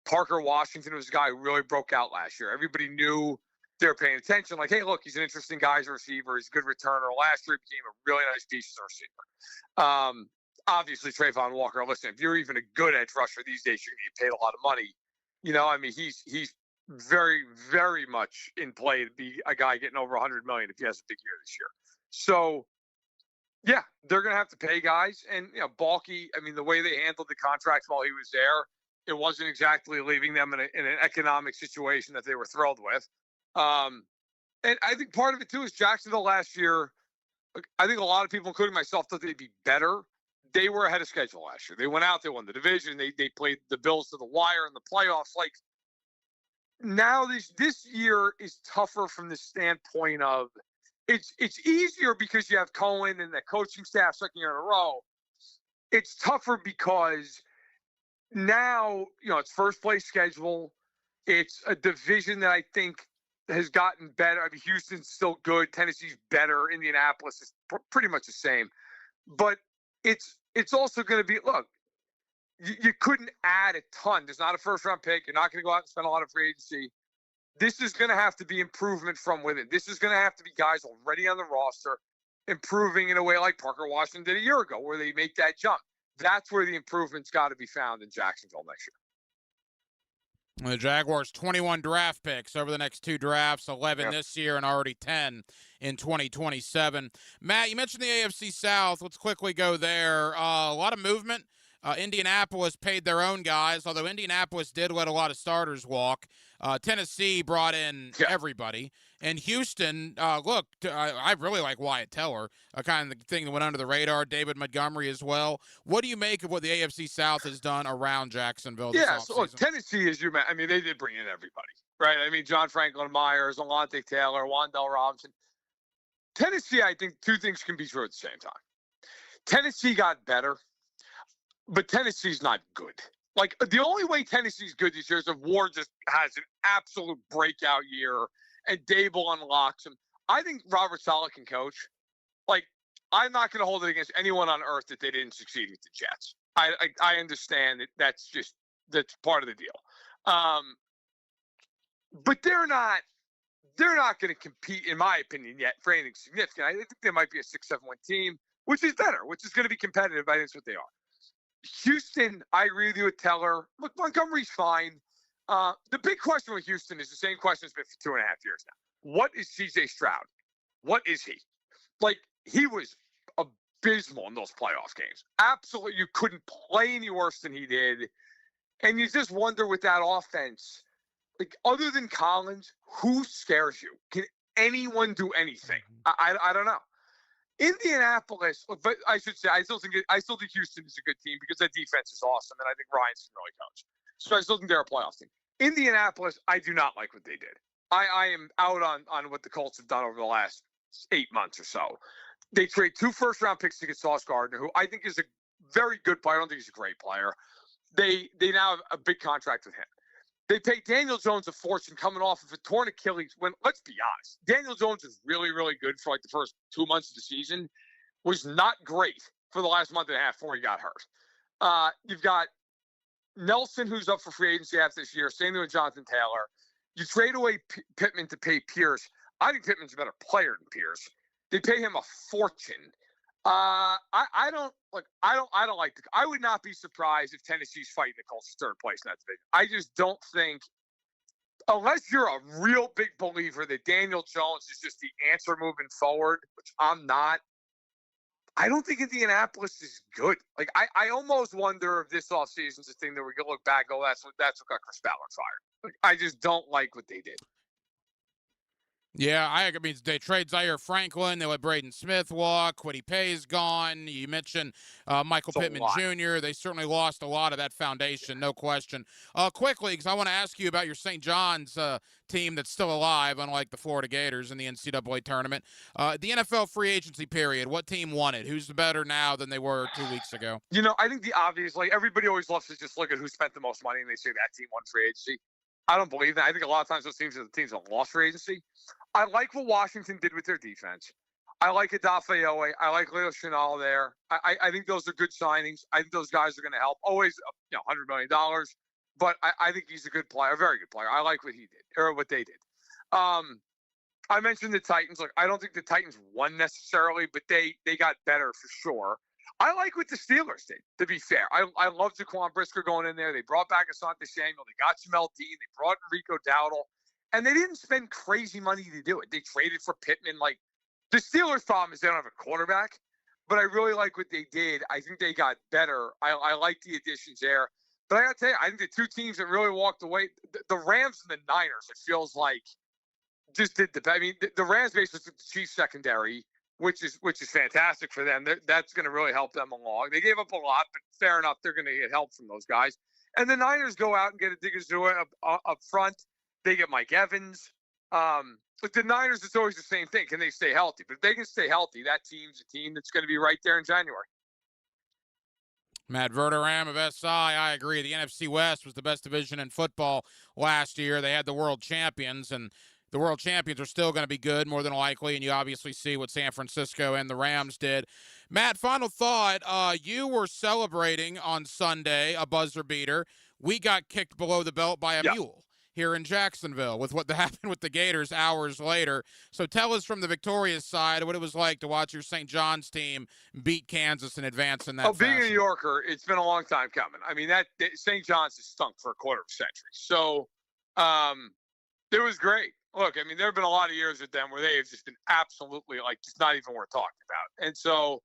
Parker Washington was a guy who really broke out last year. Everybody knew they were paying attention. Like, hey, look, he's an interesting guy as a receiver. He's a good returner. Last year, he became a really nice piece as a receiver. Obviously, Trayvon Walker, listen, if you're even a good edge rusher these days, you're going to get paid a lot of money. He's very, very much in play to be a guy getting over $100 million if he has a big year this year. So, yeah, they're going to have to pay guys. And, Baalke, the way they handled the contracts while he was there, it wasn't exactly leaving them in an economic situation that they were thrilled with. And I think part of it, too, is Jacksonville last year, I think a lot of people, including myself, thought they'd be better. They were ahead of schedule last year. They went out, they won the division. They played the Bills to the wire in the playoffs. Now this year is tougher from the standpoint of it's easier because you have Cohen and the coaching staff 2nd year in a row. It's tougher because now, it's first place schedule. It's a division that I think has gotten better. Houston's still good. Tennessee's better. Indianapolis is pretty much the same. But it's also going to be, look, you couldn't add a ton. There's not a first-round pick. You're not going to go out and spend a lot of free agency. This is going to have to be improvement from within. This is going to have to be guys already on the roster improving in a way like Parker Washington did a year ago where they make that jump. That's where the improvement's got to be found in Jacksonville next year. The Jaguars, 21 draft picks over the next 2 drafts, 11 this year and already 10 in 2027. Matt, you mentioned the AFC South. Let's quickly go there. A lot of movement. Indianapolis paid their own guys, although Indianapolis did let a lot of starters walk. Tennessee brought in everybody. And Houston, look, I really like Wyatt Teller, a kind of thing that went under the radar. David Montgomery as well. What do you make of what the AFC South has done around Jacksonville this offseason? So look, Tennessee, they did bring in everybody, right? John Franklin Myers, Alontae Taylor, Wan'Dale Robinson. Tennessee, I think 2 things can be true at the same time. Tennessee got better, but Tennessee's not good. The only way Tennessee's good this year is if Ward just has an absolute breakout year and Dable unlocks him. I think Robert Saleh can coach. I'm not going to hold it against anyone on earth that they didn't succeed with the Jets. I understand that that's part of the deal. but they're not going to compete, in my opinion, yet for anything significant. I think they might be a 6-7 win team, which is better, which is going to be competitive. I think that's what they are. Houston, I agree with you with Teller. Look, Montgomery's fine. The big question with Houston is the same question it's been for 2.5 years now. What is CJ Stroud? What is he? Like, he was abysmal in those playoff games. Absolutely, you couldn't play any worse than he did. And you just wonder with that offense, like, other than Collins, who scares you? Can anyone do anything? I don't know. Indianapolis, but I should say, I still think Houston is a good team because that defense is awesome, and I think Ryan's can really coach. So I still think they're a playoff team. Indianapolis, I do not like what they did. I am out on what the Colts have done over the last 8 months or so. They trade 2 first-round picks to get Sauce Gardner, who I think is a very good player. I don't think he's a great player. They now have a big contract with him. They paid Daniel Jones a fortune coming off of a torn Achilles. When, let's be honest, Daniel Jones was really, really good for like the first 2 months of the season. Was not great for the last month and a half before he got hurt. You've got Nelson, who's up for free agency after this year. Same thing with Jonathan Taylor. You trade away Pittman to pay Pierce. I think Pittman's a better player than Pierce. They pay him a fortune. I don't like I would not be surprised if Tennessee's fighting the Colts for third place in that division. I just don't think, unless you're a real big believer that Daniel Jones is just the answer moving forward, which I'm not, I don't think Indianapolis is good. Like, I almost wonder if this offseason is a thing that we can look back and go, that's what got Chris Ballard fired. Like, I just don't like what they did. Yeah, I mean, they trade Zaire Franklin. They let Braden Smith walk. Kwity Paye's gone. You mentioned Michael Pittman Jr. They certainly lost a lot of that foundation, no question. Quickly, because I want to ask you about your St. John's team that's still alive, unlike the Florida Gators in the NCAA tournament. The NFL free agency period, what team won it? Who's better now than they were 2 weeks ago? You know, I think the obvious, like, everybody always loves to just look at who spent the most money and they say that team won free agency. I don't believe that. I think a lot of times those teams are the teams that lost free agency. I like what Washington did with their defense. I like Odafe. I like Leo Chenal there. I think those are good signings. I think those guys are going to help. Always, $100 million. But I think he's a good player, a very good player. I like what he did, or what they did. I mentioned the Titans. Look, I don't think the Titans won necessarily, but they got better for sure. I like what the Steelers did, to be fair. I love Jaquan Brisker going in there. They brought back Asante Samuel. They got Jamel Dean. They brought Enrico Dowdle. And they didn't spend crazy money to do it. They traded for Pittman. Like, the Steelers' problem is they don't have a quarterback. But I really like what they did. I think they got better. I like the additions there. But I got to tell you, I think the two teams that really walked away, the Rams and the Niners, it feels like, just did the – I mean, the Rams basically took the Chiefs secondary, which is fantastic for them. That's going to really help them along. They gave up a lot, but fair enough, they're going to get help from those guys. And the Niners go out and get a Digazua up front. They get Mike Evans. But the Niners, it's always the same thing. Can they stay healthy? But if they can stay healthy, that team's a team that's going to be right there in January. Matt Verderam of SI, I agree. The NFC West was the best division in football last year. They had the world champions, and the world champions are still going to be good, more than likely, and you obviously see what San Francisco and the Rams did. Matt, final thought. You were celebrating on Sunday a buzzer beater. We got kicked below the belt by a mule here in Jacksonville with what happened with the Gators hours later. So tell us from the victorious side what it was like to watch your St. John's team beat Kansas and advance in that being a New Yorker, it's been a long time coming. I mean, that St. John's has stunk for a quarter of a century. So it was great. Look, I mean, there have been a lot of years with them where they have just been absolutely, like, just not even worth talking about. And so,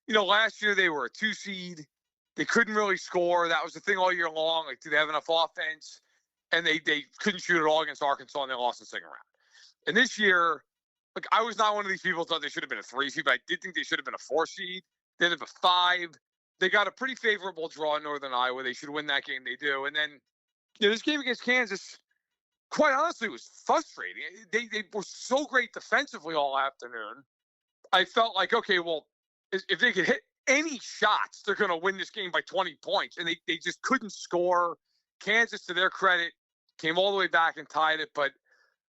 last year they were a 2 seed. They couldn't really score. That was the thing all year long. Like, do they have enough offense? And they couldn't shoot at all against Arkansas, and they lost in the second round. And this year, like, I was not one of these people who thought they should have been a 3 seed, but I did think they should have been a 4 seed. They ended up a 5. They got a pretty favorable draw in Northern Iowa. They should win that game. They do. And then, this game against Kansas, quite honestly, was frustrating. They were so great defensively all afternoon. I felt like, okay, well, if they could hit any shots, they're going to win this game by 20 points. And they just couldn't score. Kansas, to their credit, came all the way back and tied it. But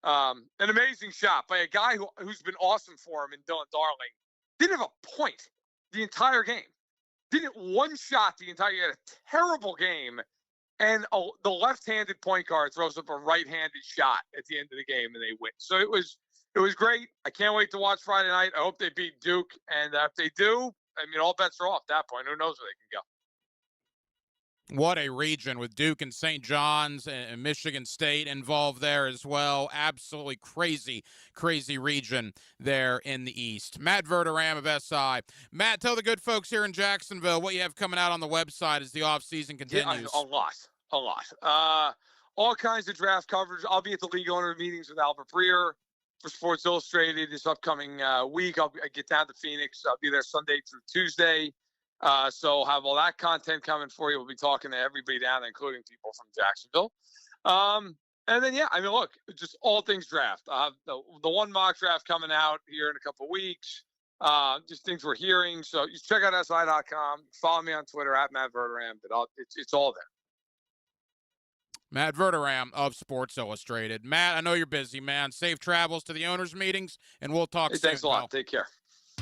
an amazing shot by a guy who's been awesome for him in Dylan Darling. Didn't have a point the entire game. Didn't one shot the entire – he had a terrible game. and the left-handed point guard throws up a right-handed shot at the end of the game, and they win. So it was great. I can't wait to watch Friday night. I hope they beat Duke, and if they do, I mean, all bets are off at that point. Who knows where they can go? What a region with Duke and St. John's and Michigan State involved there as well. Absolutely crazy, crazy region there in the East. Matt Verderam of SI. Matt, tell the good folks here in Jacksonville what you have coming out on the website as the offseason continues. Yeah, a lot. All kinds of draft coverage. I'll be at the league owner meetings with Albert Breer for Sports Illustrated this upcoming week. I get down to Phoenix. I'll be there Sunday through Tuesday. So have all that content coming for you. We'll be talking to everybody down there, including people from Jacksonville. And then, I mean, look, just all things draft. The one mock draft coming out here in a couple of weeks. Just things we're hearing. So just check out SI.com. Follow me on Twitter at Matt Verderam. But it's all there. Matt Verderam of Sports Illustrated. Matt, I know you're busy, man. Safe travels to the owners' meetings, and we'll talk soon. Thanks a lot. Take care.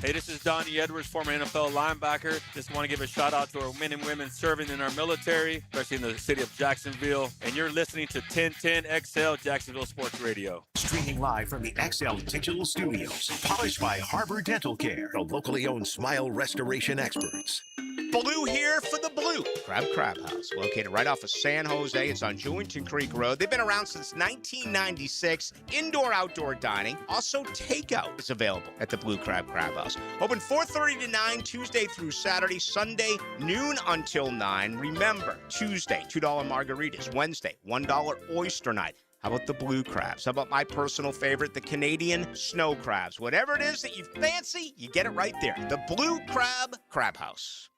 Hey, this is Donnie Edwards, former NFL linebacker. Just want to give a shout out to our men and women serving in our military, especially in the city of Jacksonville. And you're listening to 1010 XL Jacksonville Sports Radio. Streaming live from the XL Digital Studios. Polished by Harbor Dental Care, the locally owned smile restoration experts. Blue here for the Blue Crab House, located right off of San Jose. It's on Jewington Creek Road. They've been around since 1996. Indoor-outdoor dining. Also, takeout is available at the Blue Crab House. Open 4:30 to 9, Tuesday through Saturday. Sunday, noon until 9. Remember, Tuesday, $2 margaritas. Wednesday, $1 oyster night. How about the blue crabs? How about my personal favorite, the Canadian snow crabs? Whatever it is that you fancy, you get it right there. The Blue Crab House.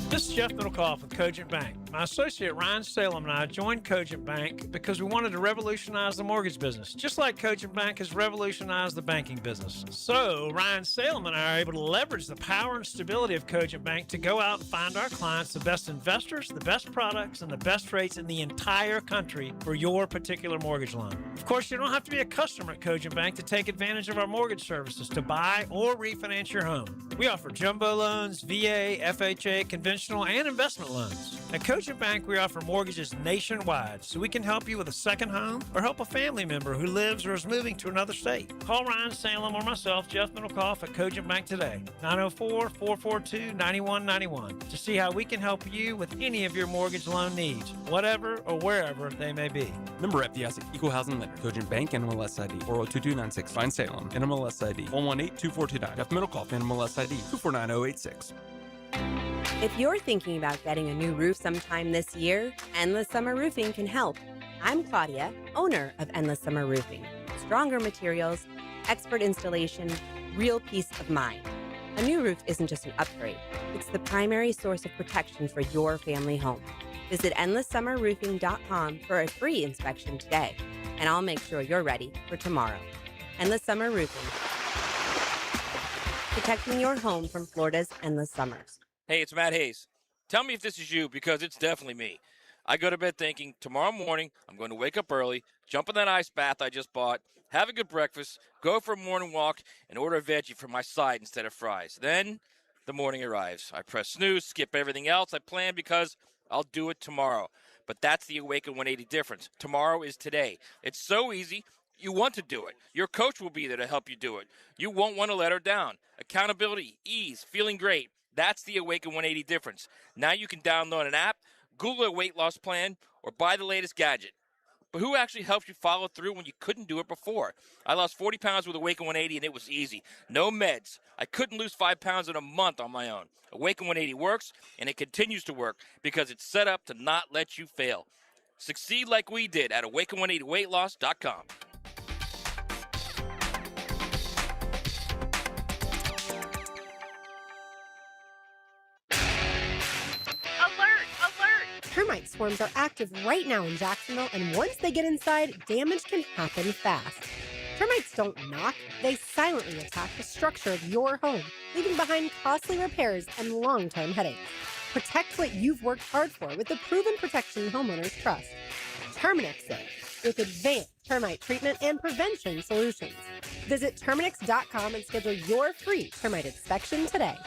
This is Jeff Middlecoff with Cogent Bank. My associate Ryan Salem and I joined Cogent Bank because we wanted to revolutionize the mortgage business, just like Cogent Bank has revolutionized the banking business. So Ryan Salem and I are able to leverage the power and stability of Cogent Bank to go out and find our clients the best investors, the best products, and the best rates in the entire country for your particular mortgage loan. Of course, you don't have to be a customer at Cogent Bank to take advantage of our mortgage services to buy or refinance your home. We offer jumbo loans, VA, FHA, conventional and investment loans. At Cogent Bank, we offer mortgages nationwide, so we can help you with a second home or help a family member who lives or is moving to another state. Call Ryan Salem or myself, Jeff Middlecoff, at Cogent Bank today, 904-442-9191, to see how we can help you with any of your mortgage loan needs, whatever or wherever they may be. Member FDIC, Equal Housing Lender, Cogent Bank, NMLS ID 402296, Ryan Salem, NMLS ID 1182429, Jeff Middlecoff, NMLS ID 249086. If you're thinking about getting a new roof sometime this year, Endless Summer Roofing can help. I'm Claudia, owner of Endless Summer Roofing. Stronger materials, expert installation, real peace of mind. A new roof isn't just an upgrade. It's the primary source of protection for your family home. Visit EndlessSummerRoofing.com for a free inspection today, and I'll make sure you're ready for tomorrow. Endless Summer Roofing. Protecting your home from Florida's endless summers. Hey, it's Matt Hayes. Tell me if this is you, because it's definitely me. I go to bed thinking, tomorrow morning, I'm going to wake up early, jump in that ice bath I just bought, have a good breakfast, go for a morning walk, and order a veggie for my side instead of fries. Then the morning arrives. I press snooze, skip everything else I planned because I'll do it tomorrow. But that's the Awaken 180 difference. Tomorrow is today. It's so easy. You want to do it. Your coach will be there to help you do it. You won't want to let her down. Accountability, ease, feeling great. That's the Awaken 180 difference. Now you can download an app, Google a weight loss plan, or buy the latest gadget. But who actually helps you follow through when you couldn't do it before? I lost 40 pounds with Awaken 180, and it was easy. No meds. I couldn't lose 5 pounds in a month on my own. Awaken 180 works, and it continues to work because it's set up to not let you fail. Succeed like we did at Awaken180weightloss.com. Termite swarms are active right now in Jacksonville, and once they get inside, damage can happen fast. Termites don't knock, they silently attack the structure of your home, leaving behind costly repairs and long-term headaches. Protect what you've worked hard for with the proven protection homeowners trust. Terminix with advanced termite treatment and prevention solutions. Visit Terminix.com and schedule your free termite inspection today.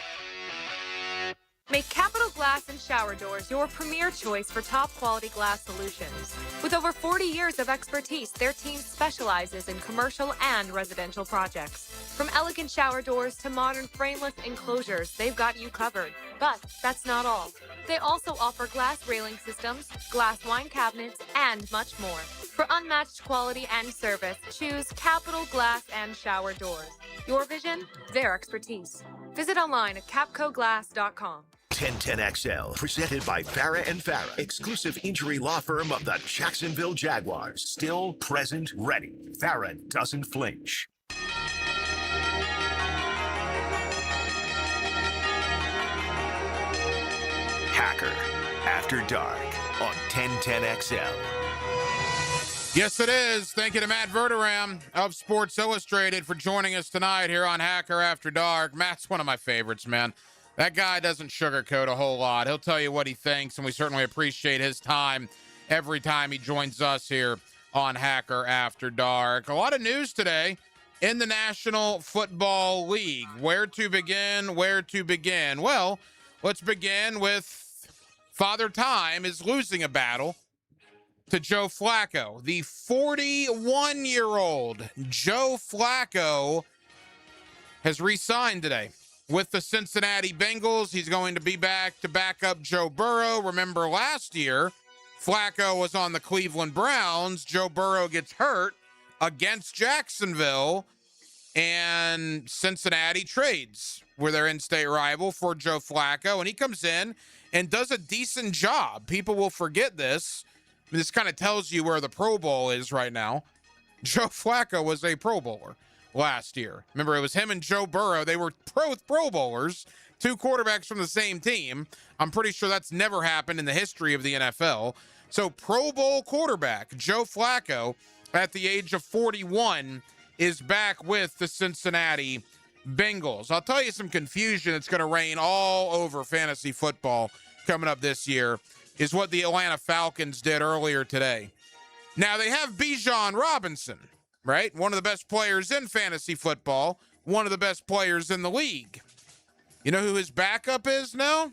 Make Capital Glass and Shower Doors your premier choice for top quality glass solutions. With over 40 years of expertise, their team specializes in commercial and residential projects. From elegant shower doors to modern frameless enclosures, they've got you covered. But that's not all. They also offer glass railing systems, glass wine cabinets, and much more. For unmatched quality and service, choose Capital Glass and Shower Doors. Your vision, their expertise. Visit online at capcoglass.com. 1010XL, presented by Farah and Farah, exclusive injury law firm of the Jacksonville Jaguars. Still, present, ready. Farah doesn't flinch. Hacker, After Dark, on 1010XL. Yes, it is. Thank you to Matt Verderam of Sports Illustrated for joining us tonight here on Hacker After Dark. Matt's one of my favorites, man. That guy doesn't sugarcoat a whole lot. He'll tell you what he thinks, and we certainly appreciate his time every time he joins us here on Hacker After Dark. A lot of news today in the National Football League. Where to begin? Where to begin? Well, let's begin with Father Time is losing a battle to Joe Flacco. The 41-year-old Joe Flacco has re-signed today with the Cincinnati Bengals. He's going to be back to back up Joe Burrow. Remember last year, Flacco was on the Cleveland Browns. Joe Burrow gets hurt against Jacksonville, and Cincinnati trades with their in-state rival for Joe Flacco, and he comes in and does a decent job. People will forget this. This kind of tells you where the Pro Bowl is right now. Joe Flacco was a Pro Bowler last year. Remember, it was him and Joe Burrow. They were Pro Bowlers, two quarterbacks from the same team. I'm pretty sure that's never happened in the history of the NFL. So Pro Bowl quarterback Joe Flacco, at the age of 41, is back with the Cincinnati Bengals. I'll tell you some confusion that's going to reign all over fantasy football coming up this year is what the Atlanta Falcons did earlier today. Now, they have Bijan Robinson, right? One of the best players in fantasy football, one of the best players in the league. You know who his backup is now?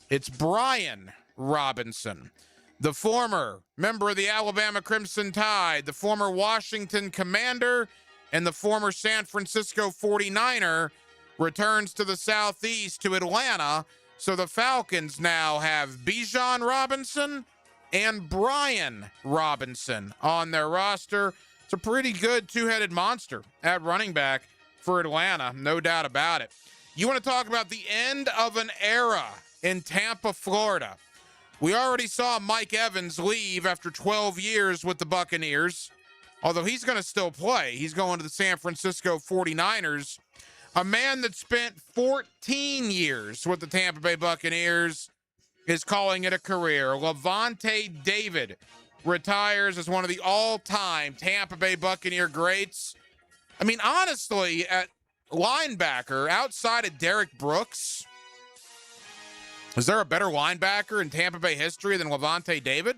It's Brian Robinson, the former member of the Alabama Crimson Tide, the former Washington Commander, and the former San Francisco 49er, returns to the Southeast, to Atlanta. So the Falcons now have Bijan Robinson and Brian Robinson on their roster. It's a pretty good two-headed monster at running back for Atlanta, no doubt about it. You want to talk about the end of an era in Tampa, Florida. We already saw Mike Evans leave after 12 years with the Buccaneers, although he's going to still play. He's going to the San Francisco 49ers. A man that spent 14 years with the Tampa Bay Buccaneers is calling it a career. Lavonte David retires as one of the all-time Tampa Bay Buccaneer greats. I mean, honestly, at linebacker, outside of Derek Brooks, is there a better linebacker in Tampa Bay history than Lavonte David?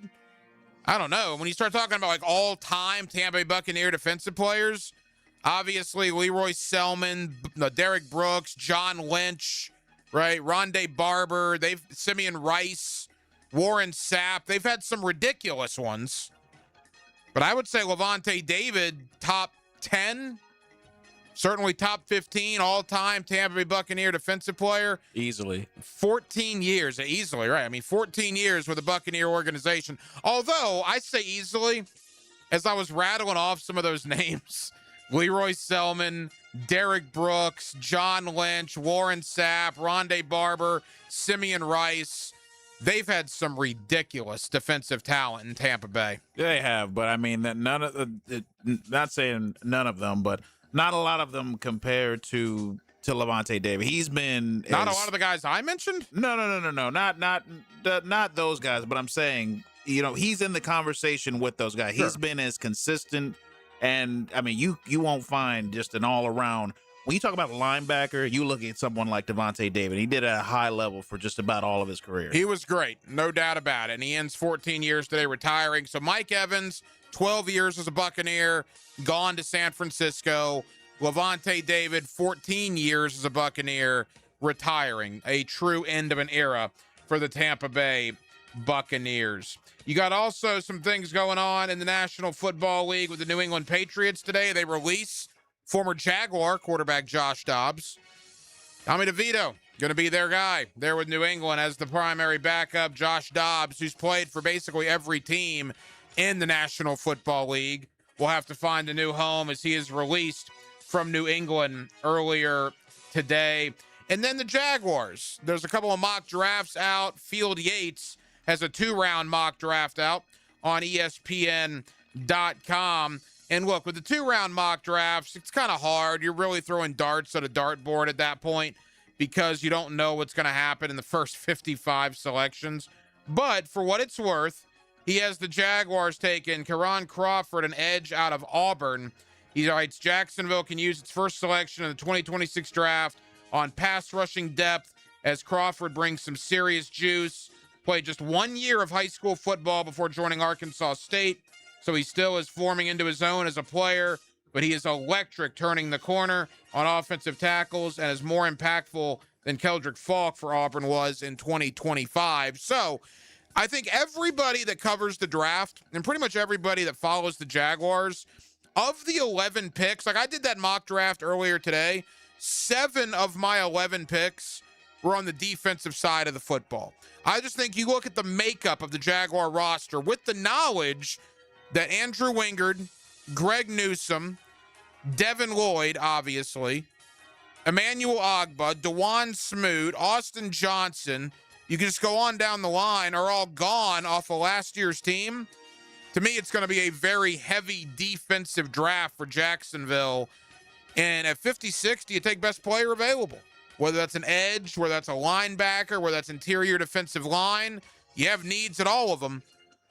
I don't know. When you start talking about like all-time Tampa Bay Buccaneer defensive players, obviously Leroy Selman, Derek Brooks, John Lynch, right? Rondé Barber, Simeon Rice, Warren Sapp. They've had some ridiculous ones. But I would say Lavonte David, top 10, certainly top 15 all-time Tampa Bay Buccaneer defensive player. Easily. 14 years, easily, right? I mean, 14 years with the Buccaneer organization. Although, I say easily, as I was rattling off some of those names, Leroy Selman, Derek Brooks, John Lynch, Warren Sapp, Rondé Barber, Simeon Rice. They've had some ridiculous defensive talent in Tampa Bay. They have, but I mean, not saying none of them, but not a lot of them compared to Lavonte David. He's been not a lot of the guys I mentioned. No, not those guys. But I'm saying, you know, he's in the conversation with those guys. Sure. He's been as consistent, and I mean, you won't find just an all around. When you talk about linebacker, you look at someone like Lavonte David. He did it at a high level for just about all of his career. He was great, no doubt about it. And he ends 14 years today retiring. So Mike Evans, 12 years as a Buccaneer, gone to San Francisco. Lavonte David, 14 years as a Buccaneer, retiring. A true end of an era for the Tampa Bay Buccaneers. You got also some things going on in the National Football League with the New England Patriots today. They release former Jaguar quarterback Josh Dobbs. Tommy DeVito going to be their guy there with New England as the primary backup. Josh Dobbs, who's played for basically every team in the National Football League, will have to find a new home as he is released from New England earlier today. And then the Jaguars. There's a couple of mock drafts out. Field Yates has a 2-round mock draft out on ESPN.com. And look, with the 2-round mock drafts, it's kind of hard. You're really throwing darts at a dartboard at that point because you don't know what's going to happen in the first 55 selections. But for what it's worth, he has the Jaguars taking Karan Crawford, an edge out of Auburn. He writes, Jacksonville can use its first selection in the 2026 draft on pass rushing depth as Crawford brings some serious juice. Played just 1 year of high school football before joining Arkansas State, so he still is forming into his own as a player, but he is electric turning the corner on offensive tackles and is more impactful than Keldrick Falk for Auburn was in 2025. So I think everybody that covers the draft and pretty much everybody that follows the Jaguars, of the 11 picks, like I did that mock draft earlier today, 7 of my 11 picks were on the defensive side of the football. I just think you look at the makeup of the Jaguar roster with the knowledge that Andrew Wingard, Greg Newsome, Devin Lloyd, obviously, Emmanuel Ogbah, DeJuan Smoot, Austin Johnson, you can just go on down the line, are all gone off of last year's team. To me, it's going to be a very heavy defensive draft for Jacksonville. And at 56, do you take best player available? Whether that's an edge, whether that's a linebacker, whether that's interior defensive line, you have needs at all of them.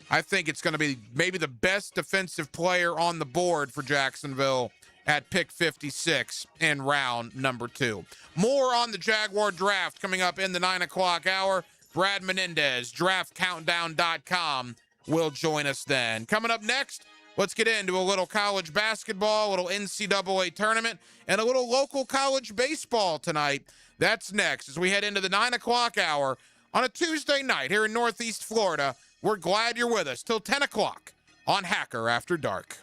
I think it's going to be maybe the best defensive player on the board for Jacksonville at pick 56 in round number 2. More on the Jaguar draft coming up in the 9 o'clock hour. Brad Menendez, draftcountdown.com, will join us then. Coming up next, let's get into a little college basketball, a little NCAA tournament, and a little local college baseball tonight. That's next as we head into the 9 o'clock hour on a Tuesday night here in Northeast Florida. We're glad you're with us till 10 o'clock on Hacker After Dark.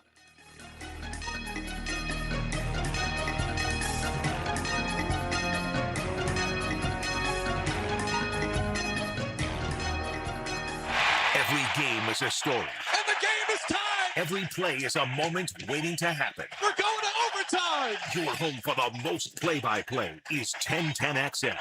Every game is a story. And the game is tied! Every play is a moment waiting to happen. We're going to overtime! Your home for the most play-by-play is 1010XL.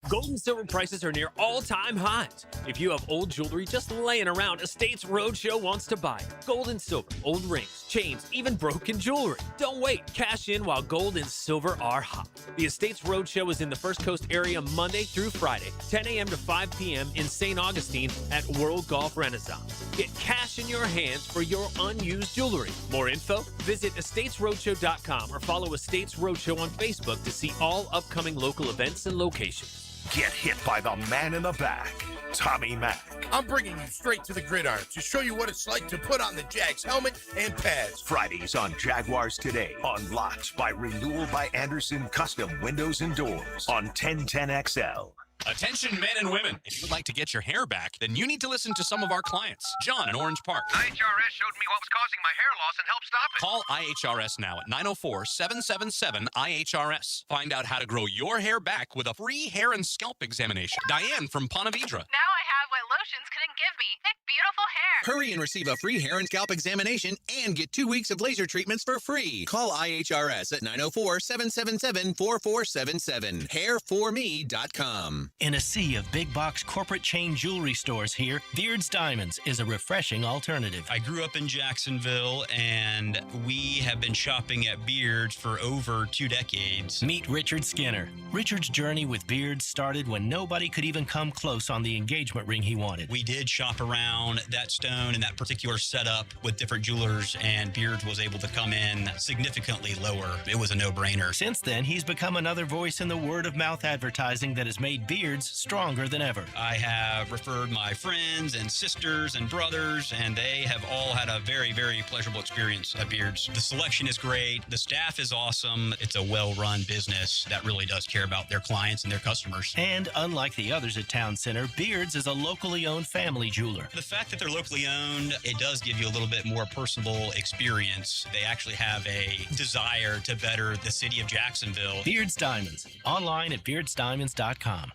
Gold and silver prices are near all-time highs. If you have old jewelry just laying around, Estates Roadshow wants to buy it. Gold and silver, old rings, chains, even broken jewelry. Don't wait. Cash in while gold and silver are hot. The Estates Roadshow is in the First Coast area Monday through Friday, 10 a.m. to 5 p.m. in St. Augustine at World Golf Renaissance. Get cash in your hands for your unused jewelry. More info? Visit estatesroadshow.com or follow Estates Roadshow on Facebook to see all upcoming local events and locations. Get hit by the man in the back, Tommy Mack. I'm bringing you straight to the gridiron to show you what it's like to put on the Jags helmet and pads. Fridays on Jaguars Today. Unlocked by Renewal by Anderson Custom Windows and Doors on 1010XL. Attention men and women, if you would like to get your hair back, then you need to listen to some of our clients. John in Orange Park. IHRS showed me what was causing my hair loss and helped stop it. Call IHRS now at 904-777-IHRS. Find out how to grow your hair back with a free hair and scalp examination. Diane from Ponte Vedra. Now I have what lotions couldn't give me. Thick, beautiful hair. Hurry and receive a free hair and scalp examination and get 2 weeks of laser treatments for free. Call IHRS at 904-777-4477. Hairforme.com. In a sea of big box corporate chain jewelry stores here, Beard's Diamonds is a refreshing alternative. I grew up in Jacksonville, and we have been shopping at Beard's for over 2 decades. Meet Richard Skinner. Richard's journey with Beard's started when nobody could even come close on the engagement ring he wanted. wanted. We did shop around that stone and that particular setup with different jewelers, and Beards was able to come in significantly lower. It was a no-brainer. Since then, he's become another voice in the word-of-mouth advertising that has made Beards stronger than ever. I have referred my friends and sisters and brothers, and they have all had a very, very pleasurable experience at Beards. The selection is great. The staff is awesome. It's a well-run business that really does care about their clients and their customers. And unlike the others at Town Center, Beards is a locally owned family jeweler. The fact that they're locally owned, it does give you a little bit more personal experience. They actually have a desire to better the city of Jacksonville. Beards Diamonds. Online at beardsdiamonds.com.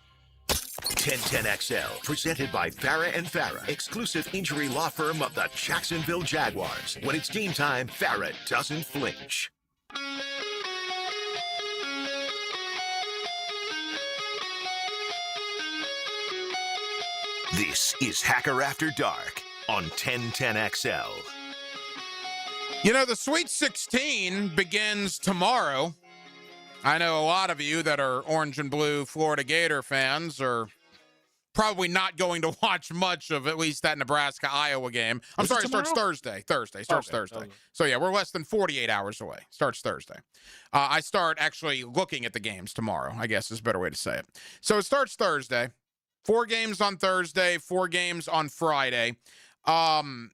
1010XL, presented by Farah and Farah, exclusive injury law firm of the Jacksonville Jaguars. When it's game time, Farah doesn't flinch. This is Hacker After Dark on 1010XL. You know, the Sweet 16 begins tomorrow. I know a lot of you that are orange and blue Florida Gator fans are probably not going to watch much of at least that Nebraska-Iowa game. I'm sorry, it starts Thursday. Starts Thursday. So, yeah, we're less than 48 hours away. Starts Thursday. I start actually looking at the games tomorrow, I guess is a better way to say it. So it starts Thursday. 4 games on Thursday, 4 games on Friday. 4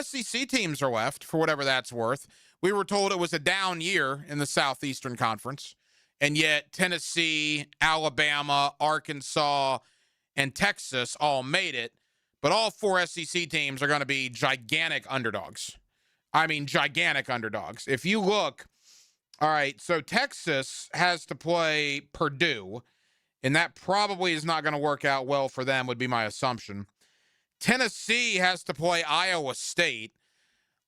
SEC teams are left, for whatever that's worth. We were told it was a down year in the Southeastern Conference, and yet Tennessee, Alabama, Arkansas, and Texas all made it. But all 4 SEC teams are going to be gigantic underdogs. I mean, gigantic underdogs. If you look, all right, so Texas has to play Purdue, and that probably is not going to work out well for them, would be my assumption. Tennessee has to play Iowa State.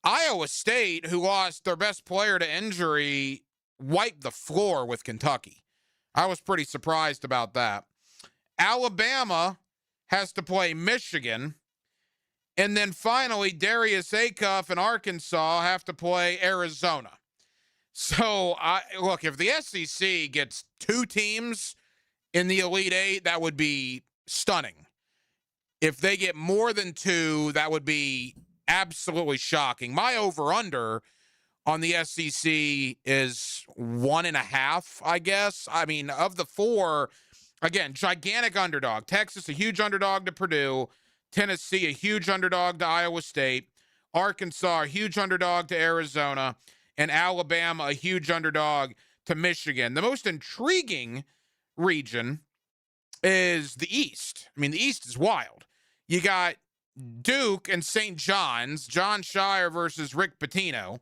Iowa State, who lost their best player to injury, wiped the floor with Kentucky. I was pretty surprised about that. Alabama has to play Michigan. And then finally, Darius Acuff and Arkansas have to play Arizona. So, look, if the SEC gets 2 teams in the Elite Eight, that would be stunning. If they get more than 2, that would be absolutely shocking. My over-under on the SEC is 1.5, I guess. I mean, of the 4, again, gigantic underdog. Texas, a huge underdog to Purdue. Tennessee, a huge underdog to Iowa State. Arkansas, a huge underdog to Arizona. And Alabama, a huge underdog to Michigan. The most intriguing region is the East. I mean, the East is wild. You got Duke and St. John's, John Shire versus Rick Pitino.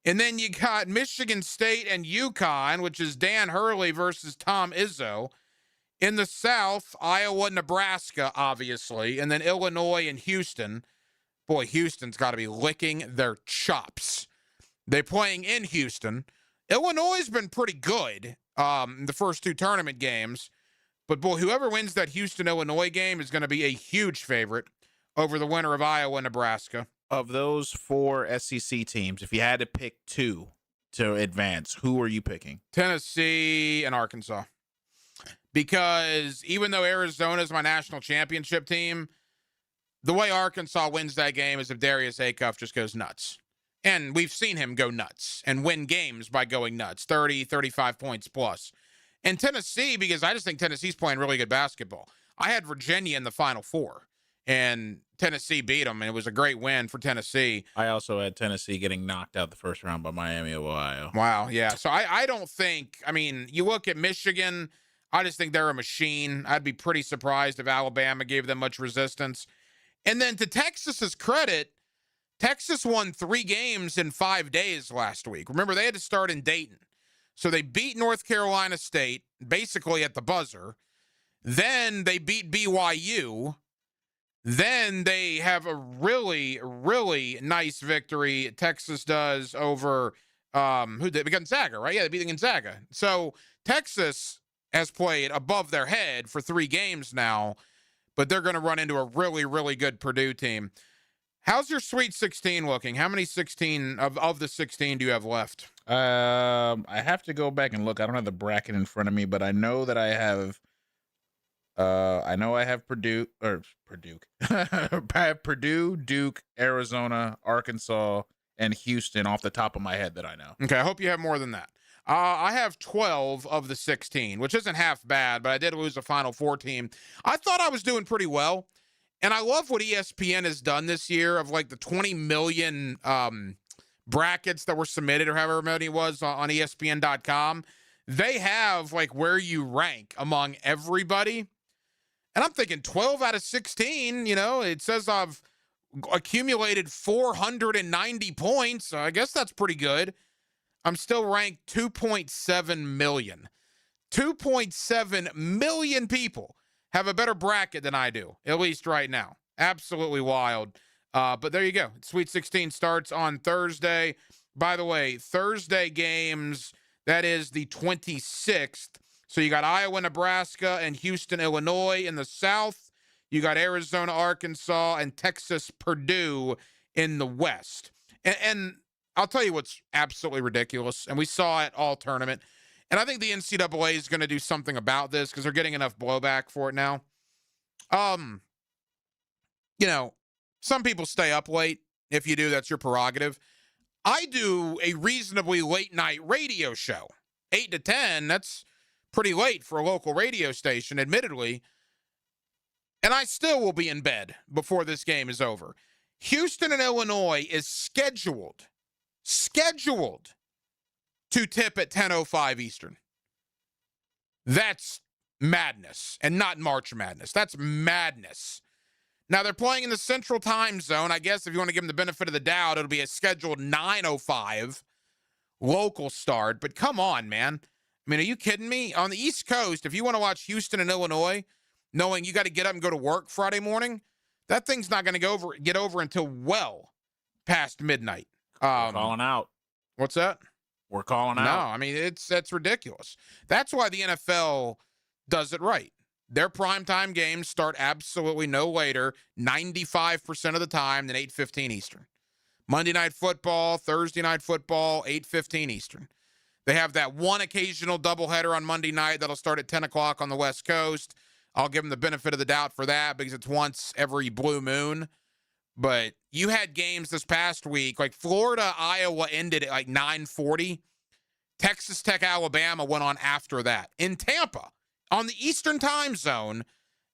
And then you got Michigan State and UConn, which is Dan Hurley versus Tom Izzo. In the South, Iowa, Nebraska, obviously. And then Illinois and Houston. Boy, Houston's got to be licking their chops. They're playing in Houston. Illinois has been pretty good the first 2 tournament games. But, boy, whoever wins that Houston-Illinois game is going to be a huge favorite over the winner of Iowa, Nebraska. Of those 4 SEC teams, if you had to pick 2 to advance, who are you picking? Tennessee and Arkansas. Because even though Arizona is my national championship team, the way Arkansas wins that game is if Darius Acuff just goes nuts. And we've seen him go nuts and win games by going nuts, 30, 35 points plus. And Tennessee, because I just think Tennessee's playing really good basketball. I had Virginia in the Final Four, and Tennessee beat them, and it was a great win for Tennessee. I also had Tennessee getting knocked out the first round by Miami of Ohio. Wow, yeah. So I don't think, I mean, you look at Michigan, I just think they're a machine. I'd be pretty surprised if Alabama gave them much resistance. And then to Texas's credit, Texas won 3 games in 5 days last week. Remember, they had to start in Dayton. So they beat North Carolina State, basically at the buzzer. Then they beat BYU. Then they have a really, really nice victory. Texas does over who did Gonzaga, right? Yeah, they beat Gonzaga. So Texas has played above their head for 3 games now, but they're going to run into a really, really good Purdue team. How's your Sweet 16 looking? How many 16 of the 16 do you have left? I have to go back and look. I don't have the bracket in front of me, but I know that I have I know I have Purdue. I have Purdue, Duke, Arizona, Arkansas, and Houston off the top of my head that I know. Okay, I hope you have more than that. I have 12 of the 16, which isn't half bad, but I did lose the Final Four team. I thought I was doing pretty well, and I love what ESPN has done this year of like the 20 million brackets that were submitted, or however many it was on ESPN.com. They have like where you rank among everybody, and I'm thinking 12 out of 16, it says I've accumulated 490 points. I guess that's pretty good. I'm still ranked 2.7 million. 2.7 million people have a better bracket than I do, at least right now. Absolutely wild. But there you go. Sweet 16 starts on Thursday. By the way, Thursday games, that is the 26th. So you got Iowa, Nebraska, and Houston, Illinois in the South. You got Arizona, Arkansas, and Texas, Purdue in the West. And I'll tell you what's absolutely ridiculous, and we saw it all tournament, and I think the NCAA is going to do something about this because they're getting enough blowback for it now. Some people stay up late. If you do, that's your prerogative. I do a reasonably late-night radio show. 8 to 10, that's pretty late for a local radio station, admittedly, and I still will be in bed before this game is over. Houston and Illinois is scheduled to tip at 10:05 Eastern. That's madness, and not March Madness. That's madness. Now, they're playing in the Central Time Zone. I guess if you want to give them the benefit of the doubt, it'll be a scheduled 9:05 local start. But come on, man. I mean, are you kidding me? On the East Coast, if you want to watch Houston and Illinois, knowing you got to get up and go to work Friday morning, that thing's not going to get over until well past midnight. We're calling out. What's that? We're calling out. No, I mean, that's ridiculous. That's why the NFL does it right. Their primetime games start absolutely no later, 95% of the time, than 8:15 Eastern. Monday Night Football, Thursday Night Football, 8:15 Eastern. They have that one occasional doubleheader on Monday night that'll start at 10 o'clock on the West Coast. I'll give them the benefit of the doubt for that because it's once every blue moon. But you had games this past week, like Florida, Iowa ended at like 9:40. Texas Tech, Alabama went on after that. In Tampa, on the Eastern Time Zone,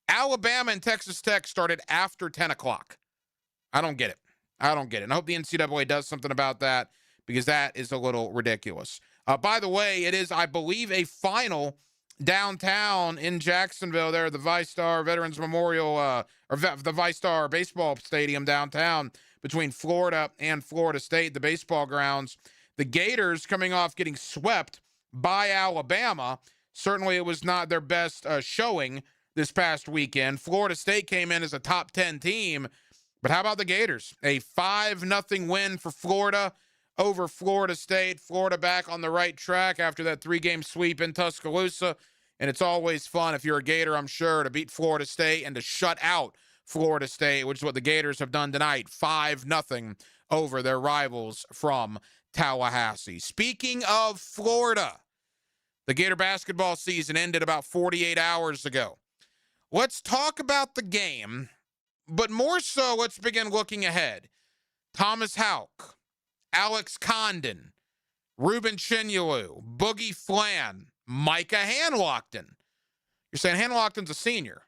Alabama and Texas Tech started after 10 o'clock. I don't get it. And I hope the NCAA does something about that because that is a little ridiculous. By the way, it is, I believe, a final downtown in Jacksonville there, the VyStar Veterans Memorial, or the VyStar Baseball Stadium downtown between Florida and Florida State, the baseball grounds. The Gators coming off getting swept by Alabama. Certainly it was not their best showing this past weekend. Florida State came in as a top 10 team, but how about the Gators? A 5-0 win for Florida over Florida State. Florida back on the right track after that 3-game sweep in Tuscaloosa. And it's always fun if you're a Gator, I'm sure, to beat Florida State and to shut out Florida State, which is what the Gators have done tonight. 5-0 over their rivals from Tallahassee. Speaking of Florida, the Gator basketball season ended about 48 hours ago. Let's talk about the game, but more so, let's begin looking ahead. Thomas Houck, Alex Condon, Ruben Chinyalu, Boogie Flan, Micah Hanlockton. You're saying Hanlockton's a senior.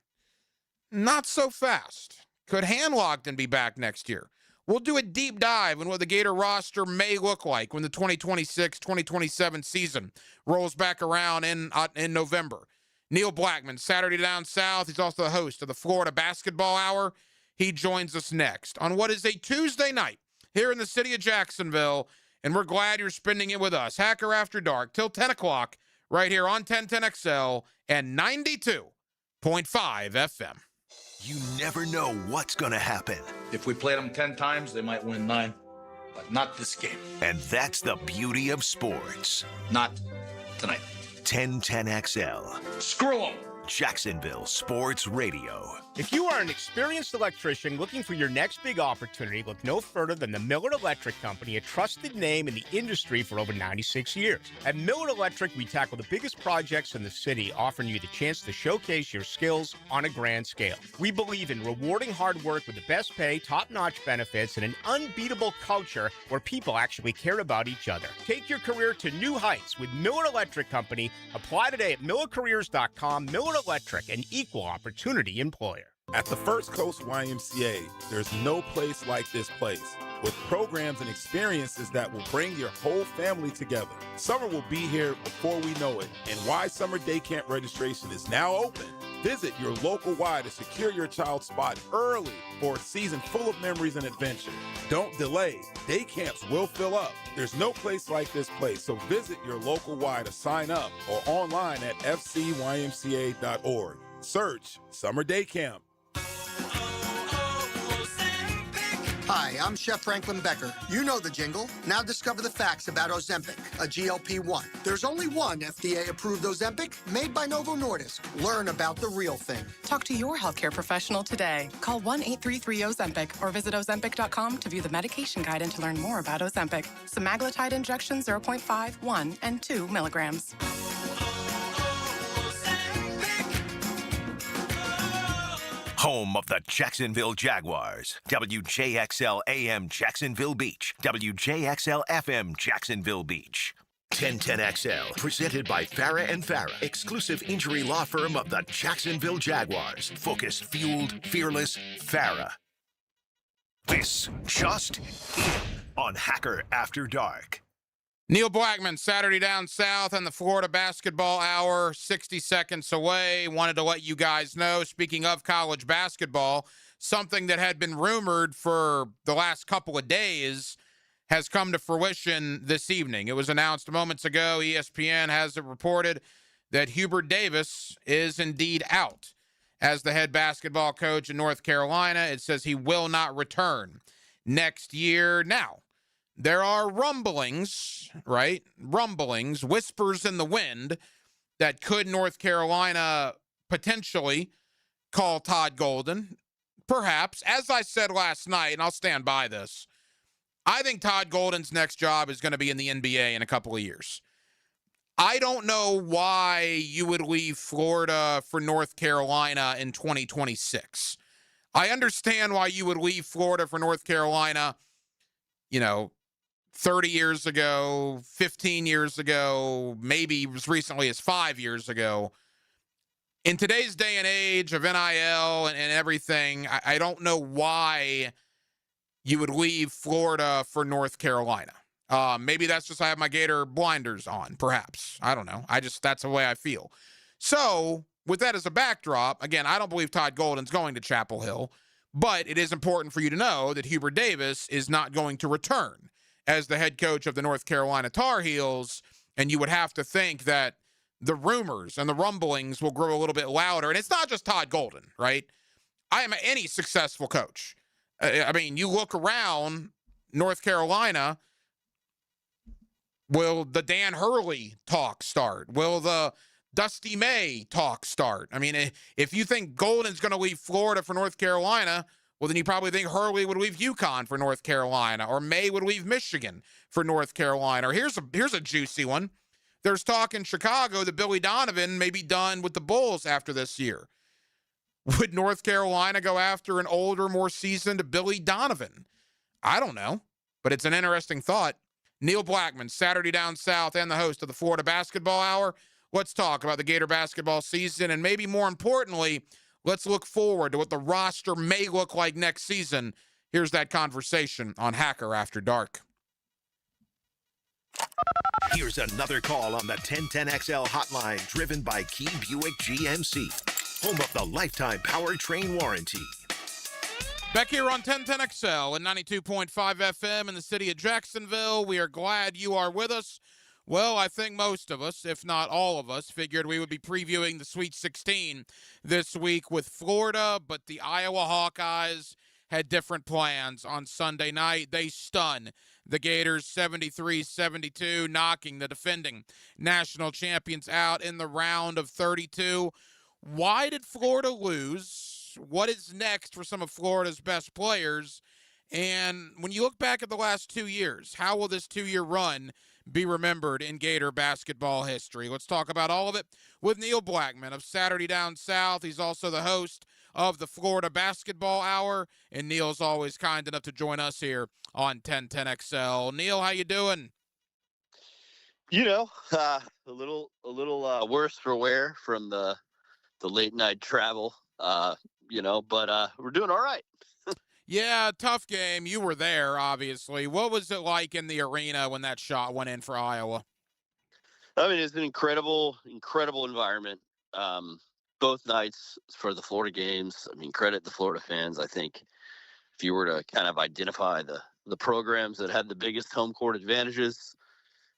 Not so fast. Could Hanlockton be back next year? We'll do a deep dive on what the Gator roster may look like when the 2026-2027 season rolls back around in November. Neil Blackman, Saturday Down South. He's also the host of the Florida Basketball Hour. He joins us next on what is a Tuesday night here in the city of Jacksonville, and we're glad you're spending it with us. Hacker After Dark till 10 o'clock right here on 1010XL and 92.5 FM. You never know what's going to happen. If we played them 10 times, they might win 9, but not this game. And that's the beauty of sports. Not tonight. 1010XL. Screw them. Jacksonville Sports Radio. If you are an experienced electrician looking for your next big opportunity, look no further than the Miller Electric Company, a trusted name in the industry for over 96 years. At Miller Electric, we tackle the biggest projects in the city, offering you the chance to showcase your skills on a grand scale. We believe in rewarding hard work with the best pay, top-notch benefits, and an unbeatable culture where people actually care about each other. Take your career to new heights with Miller Electric Company. Apply today at millercareers.com. Miller Electric, an equal opportunity employer. At the First Coast YMCA, there's no place like this place, with programs and experiences that will bring your whole family together. Summer will be here before we know it, and Y Summer Day Camp registration is now open. Visit your local Y to secure your child's spot early for a season full of memories and adventure. Don't delay. Day camps will fill up. There's no place like this place, so visit your local Y to sign up or online at fcymca.org. Search Summer Day Camp. Hi, I'm Chef Franklin Becker. You know the jingle. Now discover the facts about Ozempic, a GLP-1. There's only one FDA-approved Ozempic made by Novo Nordisk. Learn about the real thing. Talk to your healthcare professional today. Call 1-833-OZEMPIC or visit Ozempic.com to view the medication guide and to learn more about Ozempic. Semaglutide injection 0.5, 1, and 2 milligrams. Home of the Jacksonville Jaguars. WJXL AM Jacksonville Beach. WJXL FM Jacksonville Beach. 1010XL, presented by Farah and Farah, exclusive injury law firm of the Jacksonville Jaguars. Focused, fueled, fearless, Farah. This just in on Hacker After Dark. Neil Blackman, Saturday Down South and the Florida Basketball Hour, 60 seconds away. Wanted to let you guys know, speaking of college basketball, something that had been rumored for the last couple of days has come to fruition this evening. It was announced moments ago. ESPN has it reported that Hubert Davis is indeed out as the head basketball coach in North Carolina. It says he will not return next year. Now, there are rumblings, right? Rumblings, whispers in the wind that could North Carolina potentially call Todd Golden. Perhaps. As I said last night, and I'll stand by this, I think Todd Golden's next job is going to be in the NBA in a couple of years. I don't know why you would leave Florida for North Carolina in 2026. I understand why you would leave Florida for North Carolina, 30 years ago, 15 years ago, maybe as recently as 5 years ago. In today's day and age of NIL and everything, I don't know why you would leave Florida for North Carolina. Maybe that's just I have my Gator blinders on, perhaps. I don't know. That's the way I feel. So, with that as a backdrop, again, I don't believe Todd Golden's going to Chapel Hill, but it is important for you to know that Hubert Davis is not going to return as the head coach of the North Carolina Tar Heels, and you would have to think that the rumors and the rumblings will grow a little bit louder. And it's not just Todd Golden, right? I am any successful coach. You look around North Carolina, will the Dan Hurley talk start? Will the Dusty May talk start? If you think Golden's going to leave Florida for North Carolina, well, then you probably think Hurley would leave UConn for North Carolina, or May would leave Michigan for North Carolina. Or here's a juicy one. There's talk in Chicago that Billy Donovan may be done with the Bulls after this year. Would North Carolina go after an older, more seasoned Billy Donovan? I don't know, but it's an interesting thought. Neil Blackman, Saturday Down South, and the host of the Florida Basketball Hour. Let's talk about the Gator basketball season, and maybe more importantly, let's look forward to what the roster may look like next season. Here's that conversation on Hacker After Dark. Here's another call on the 1010XL hotline driven by Key Buick GMC, home of the lifetime powertrain warranty. Back here on 1010XL and 92.5 FM in the city of Jacksonville. We are glad you are with us. Well, I think most of us, if not all of us, figured we would be previewing the Sweet 16 this week with Florida, but the Iowa Hawkeyes had different plans on Sunday night. They stun the Gators 73-72, knocking the defending national champions out in the round of 32. Why did Florida lose? What is next for some of Florida's best players? And when you look back at the last 2 years, how will this 2-year run be remembered in Gator basketball history? Let's talk about all of it with Neil Blackman of Saturday Down South. He's also the host of the Florida Basketball Hour, and Neil's always kind enough to join us here on 1010XL. Neil, how you doing? A little worse for wear from the late night travel, but we're doing all right. Yeah, tough game. You were there, obviously. What was it like in the arena when that shot went in for Iowa? I mean, it's an incredible environment. Both nights for the Florida games. I mean, credit the Florida fans. I think if you were to kind of identify the programs that had the biggest home court advantages,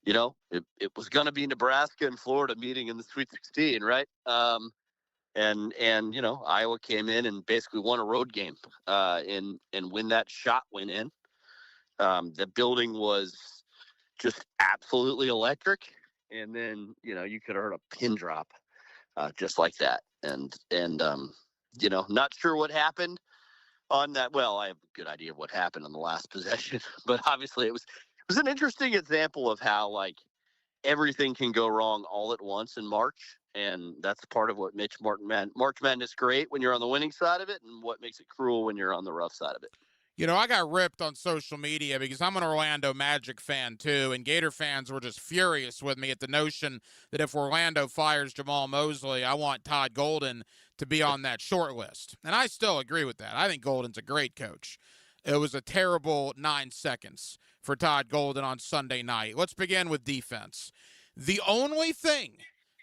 it was going to be Nebraska and Florida meeting in the Sweet 16, right? And Iowa came in and basically won a road game. And when that shot went in, the building was just absolutely electric. And then, you could have heard a pin drop just like that. And not sure what happened on that. Well, I have a good idea of what happened on the last possession, but obviously it was an interesting example of how, like, everything can go wrong all at once in March. And that's part of what makes March Madness great when you're on the winning side of it, and what makes it cruel when you're on the rough side of it. I got ripped on social media because I'm an Orlando Magic fan too, and Gator fans were just furious with me at the notion that if Orlando fires Jamal Mosley, I want Todd Golden to be on that short list. And I still agree with that. I think Golden's a great coach. It was a terrible 9 seconds for Todd Golden on Sunday night. Let's begin with defense. The only thing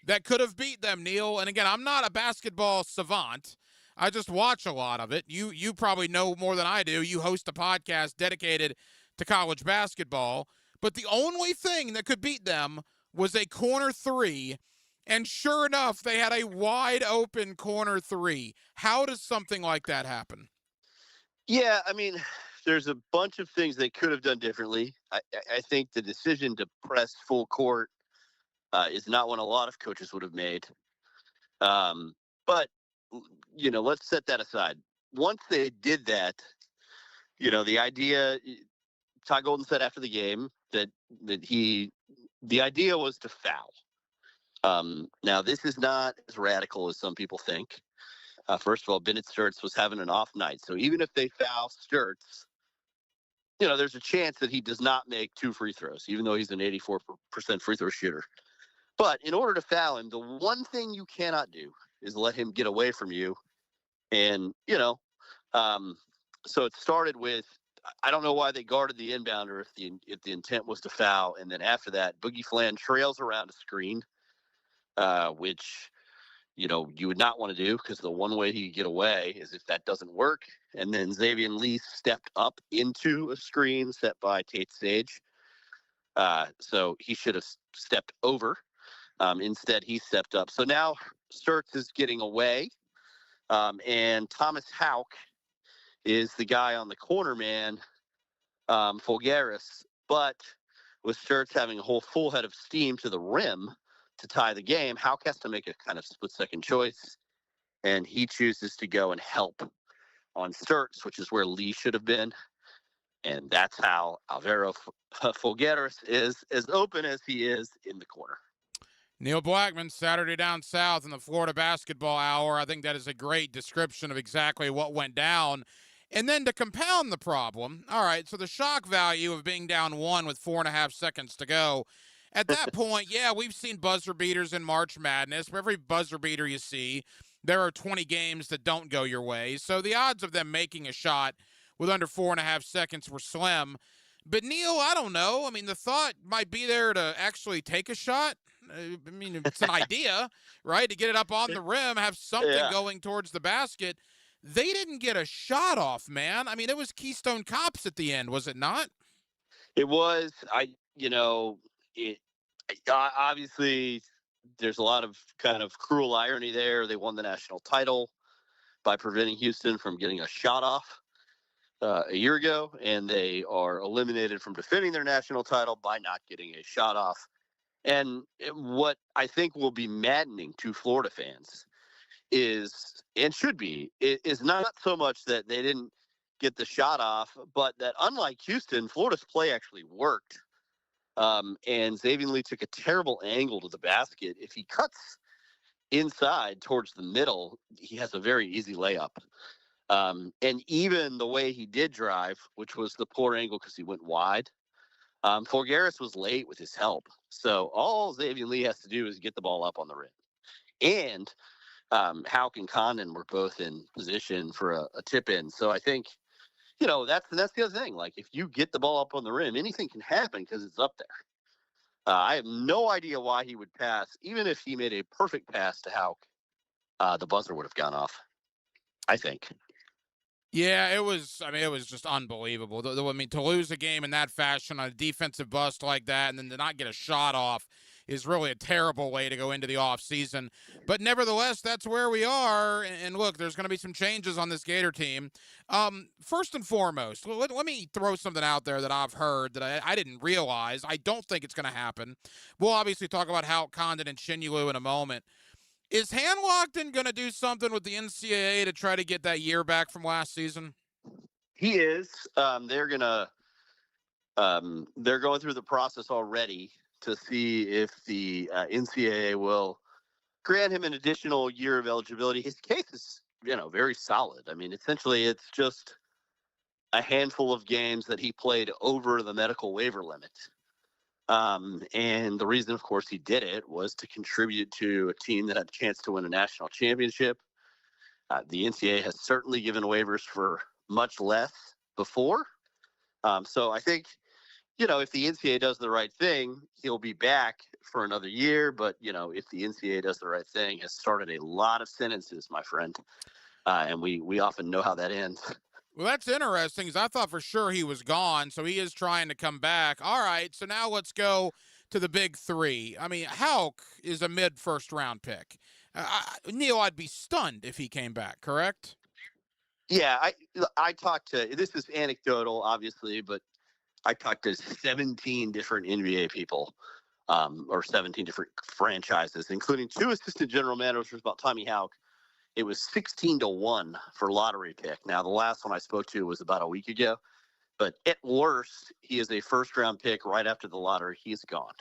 that could have beat them, Neil, and again, I'm not a basketball savant. I just watch a lot of it. You probably know more than I do. You host a podcast dedicated to college basketball. But the only thing that could beat them was a corner three, and sure enough, they had a wide open corner three. How does something like that happen? Yeah, I mean, there's a bunch of things they could have done differently. I think the decision to press full court is not one a lot of coaches would have made. But, let's set that aside. Once they did that, the idea, Todd Golden said after the game that the idea was to foul. Now, this is not as radical as some people think. First of all, Bennett Sturts was having an off night. So even if they foul Sturts, there's a chance that he does not make 2 free throws, even though he's an 84% free throw shooter. But in order to foul him, the one thing you cannot do is let him get away from you. And, so it started with, I don't know why they guarded the inbounder if the intent was to foul. And then after that, Boogie Flan trails around a screen, which, you would not want to do, because the one way he could get away is if that doesn't work. And then Xavier Lee stepped up into a screen set by Tate Sage. So he should have stepped over. Instead, he stepped up. So now Sturts is getting away. And Thomas Houck is the guy on the corner man, Fulgaris. But with Sturts having a full head of steam to the rim to tie the game, Houck has to make a kind of split-second choice. And he chooses to go and help on Sturts, which is where Lee should have been. And that's how Alvaro Fulgaris is as open as he is in the corner. Neil Blackman, Saturday Down South in the Florida Basketball Hour. I think that is a great description of exactly what went down. And then to compound the problem, all right, so the shock value of being down 1 with 4.5 seconds to go. At that point, yeah, we've seen buzzer beaters in March Madness. For every buzzer beater you see, there are 20 games that don't go your way. So the odds of them making a shot with under 4.5 seconds were slim. But, Neil, I don't know. I mean, the thought might be there to actually take a shot. I mean, it's an idea, right, to get it up on the rim, have something going towards the basket. They didn't get a shot off, man. I mean, it was Keystone Cops at the end, was it not? It was. Obviously, there's a lot of kind of cruel irony there. They won the national title by preventing Houston from getting a shot off a year ago, and they are eliminated from defending their national title by not getting a shot off. And what I think will be maddening to Florida fans is, and should be, is not so much that they didn't get the shot off, but that unlike Houston, Florida's play actually worked. And Xavier Lee took a terrible angle to the basket. If he cuts inside towards the middle, he has a very easy layup. And even the way he did drive, which was the poor angle because he went wide, Forgaris was late with his help. So all Xavier Lee has to do is get the ball up on the rim. And Houck and Condon were both in position for a tip in. So I think, that's the other thing. Like, if you get the ball up on the rim, anything can happen because it's up there. I have no idea why he would pass. Even if he made a perfect pass to Houck, the buzzer would have gone off, I think. Yeah, it was just unbelievable. To lose a game in that fashion on a defensive bust like that and then to not get a shot off is really a terrible way to go into the offseason. But nevertheless, that's where we are. And look, there's going to be some changes on this Gator team. First and foremost, let me throw something out there that I've heard that I didn't realize. I don't think it's going to happen. We'll obviously talk about Houck, Condon, and Chinulu in a moment. Is Han-Lockton going to do something with the NCAA to try to get that year back from last season? He is. They're going through the process already to see if the NCAA will grant him an additional year of eligibility. His case is, very solid. I mean, essentially, it's just a handful of games that he played over the medical waiver limit. And the reason, of course, he did it was to contribute to a team that had a chance to win a national championship. The NCAA has certainly given waivers for much less before. So I think, if the NCAA does the right thing, he'll be back for another year. But, if the NCAA does the right thing, has started a lot of sentences, my friend. And we often know how that ends. Well, that's interesting because I thought for sure he was gone, so he is trying to come back. All right, so now let's go to the big three. I mean, Houck is a mid-first round pick. Neil, I'd be stunned if he came back, correct? Yeah, I talked to, this is anecdotal, obviously, but I talked to 17 different NBA people, or 17 different franchises, including 2 assistant general managers about Tommy Houck. It was 16-1 for lottery pick. Now, the last one I spoke to was about a week ago. But at worst, he is a first-round pick right after the lottery. He's gone.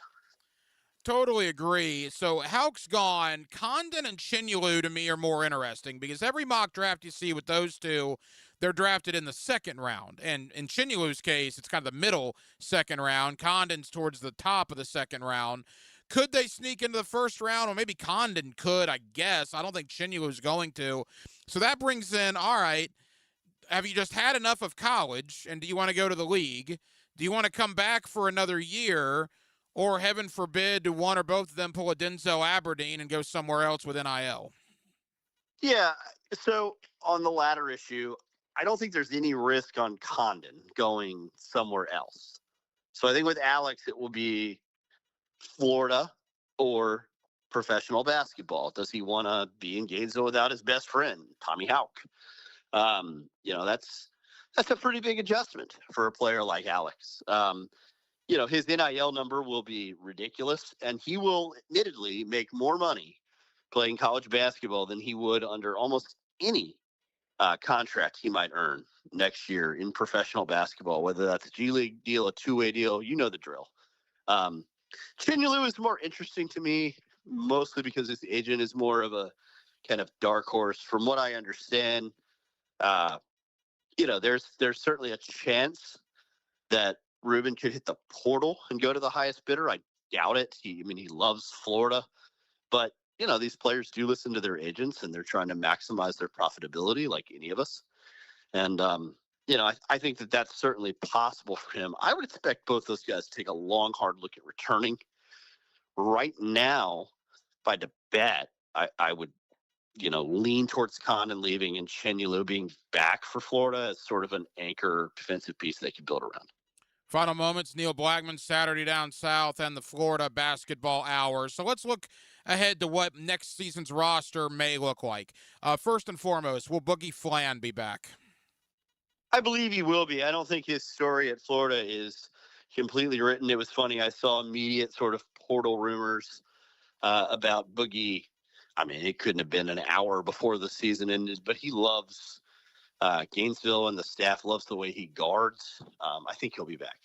Totally agree. So Houck's gone. Condon and Chinulu, to me, are more interesting because every mock draft you see with those two, they're drafted in the second round. And in Chinulu's case, it's kind of the middle second round. Condon's towards the top of the second round. Could they sneak into the first round? Or maybe Condon could, I guess. I don't think Chinulu's going to. So that brings in, all right, have you just had enough of college, and do you want to go to the league? Do you want to come back for another year? Or, heaven forbid, do one or both of them pull a Denzel Aberdeen and go somewhere else with NIL? Yeah, so on the latter issue, I don't think there's any risk on Condon going somewhere else. So I think with Alex, it will be Florida or professional basketball. Does he want to be in Gainesville without his best friend, Tommy Houck? That's a pretty big adjustment for a player like Alex. His NIL number will be ridiculous, and he will admittedly make more money playing college basketball than he would under almost any contract he might earn next year in professional basketball, whether that's a G League deal, a two-way deal, you know the drill. Chinulu is more interesting to me, mostly because his agent is more of a kind of dark horse. From what I understand, there's certainly a chance that Ruben could hit the portal and go to the highest bidder. I doubt it. He loves Florida, but these players do listen to their agents, and they're trying to maximize their profitability like any of us. And, I think that that's certainly possible for him. I would expect both those guys to take a long, hard look at returning. Right now, if I had to bet, I would, lean towards Condon leaving and Chinulu being back for Florida as sort of an anchor defensive piece they could build around. Final moments, Neil Blackman, Saturday Down South, and the Florida Basketball Hour. So let's look ahead to what next season's roster may look like. First and foremost, will Boogie Flan be back? I believe he will be. I don't think his story at Florida is completely written. It was funny. I saw immediate sort of portal rumors about Boogie I mean, it couldn't have been an hour before the season ended, but he loves Gainesville, and the staff loves the way he guards. I think he'll be back.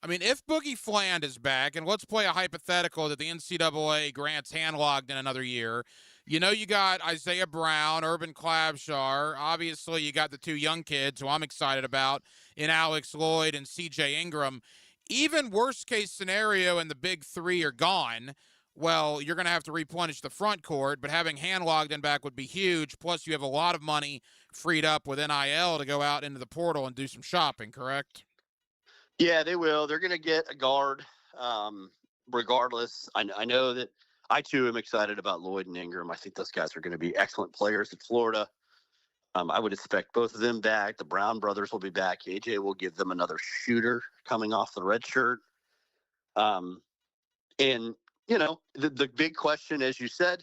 I mean, if Boogie Fland is back, and let's play a hypothetical that the NCAA grants handlogged in another year, you know you got Isaiah Brown, Urban Klabshar. Obviously, you got the two young kids who I'm excited about in Alex Lloyd and C.J. Ingram. Even worst-case scenario and the big three are gone, well, you're going to have to replenish the front court, but having Handlogden back would be huge. Plus, you have a lot of money freed up with NIL to go out into the portal and do some shopping, correct? Yeah, they will. They're going to get a guard regardless. I know that I, too, am excited about Lloyd and Ingram. I think those guys are going to be excellent players at Florida. I would expect both of them back. The Brown brothers will be back. AJ will give them another shooter coming off the red shirt. And, you know, the big question, as you said,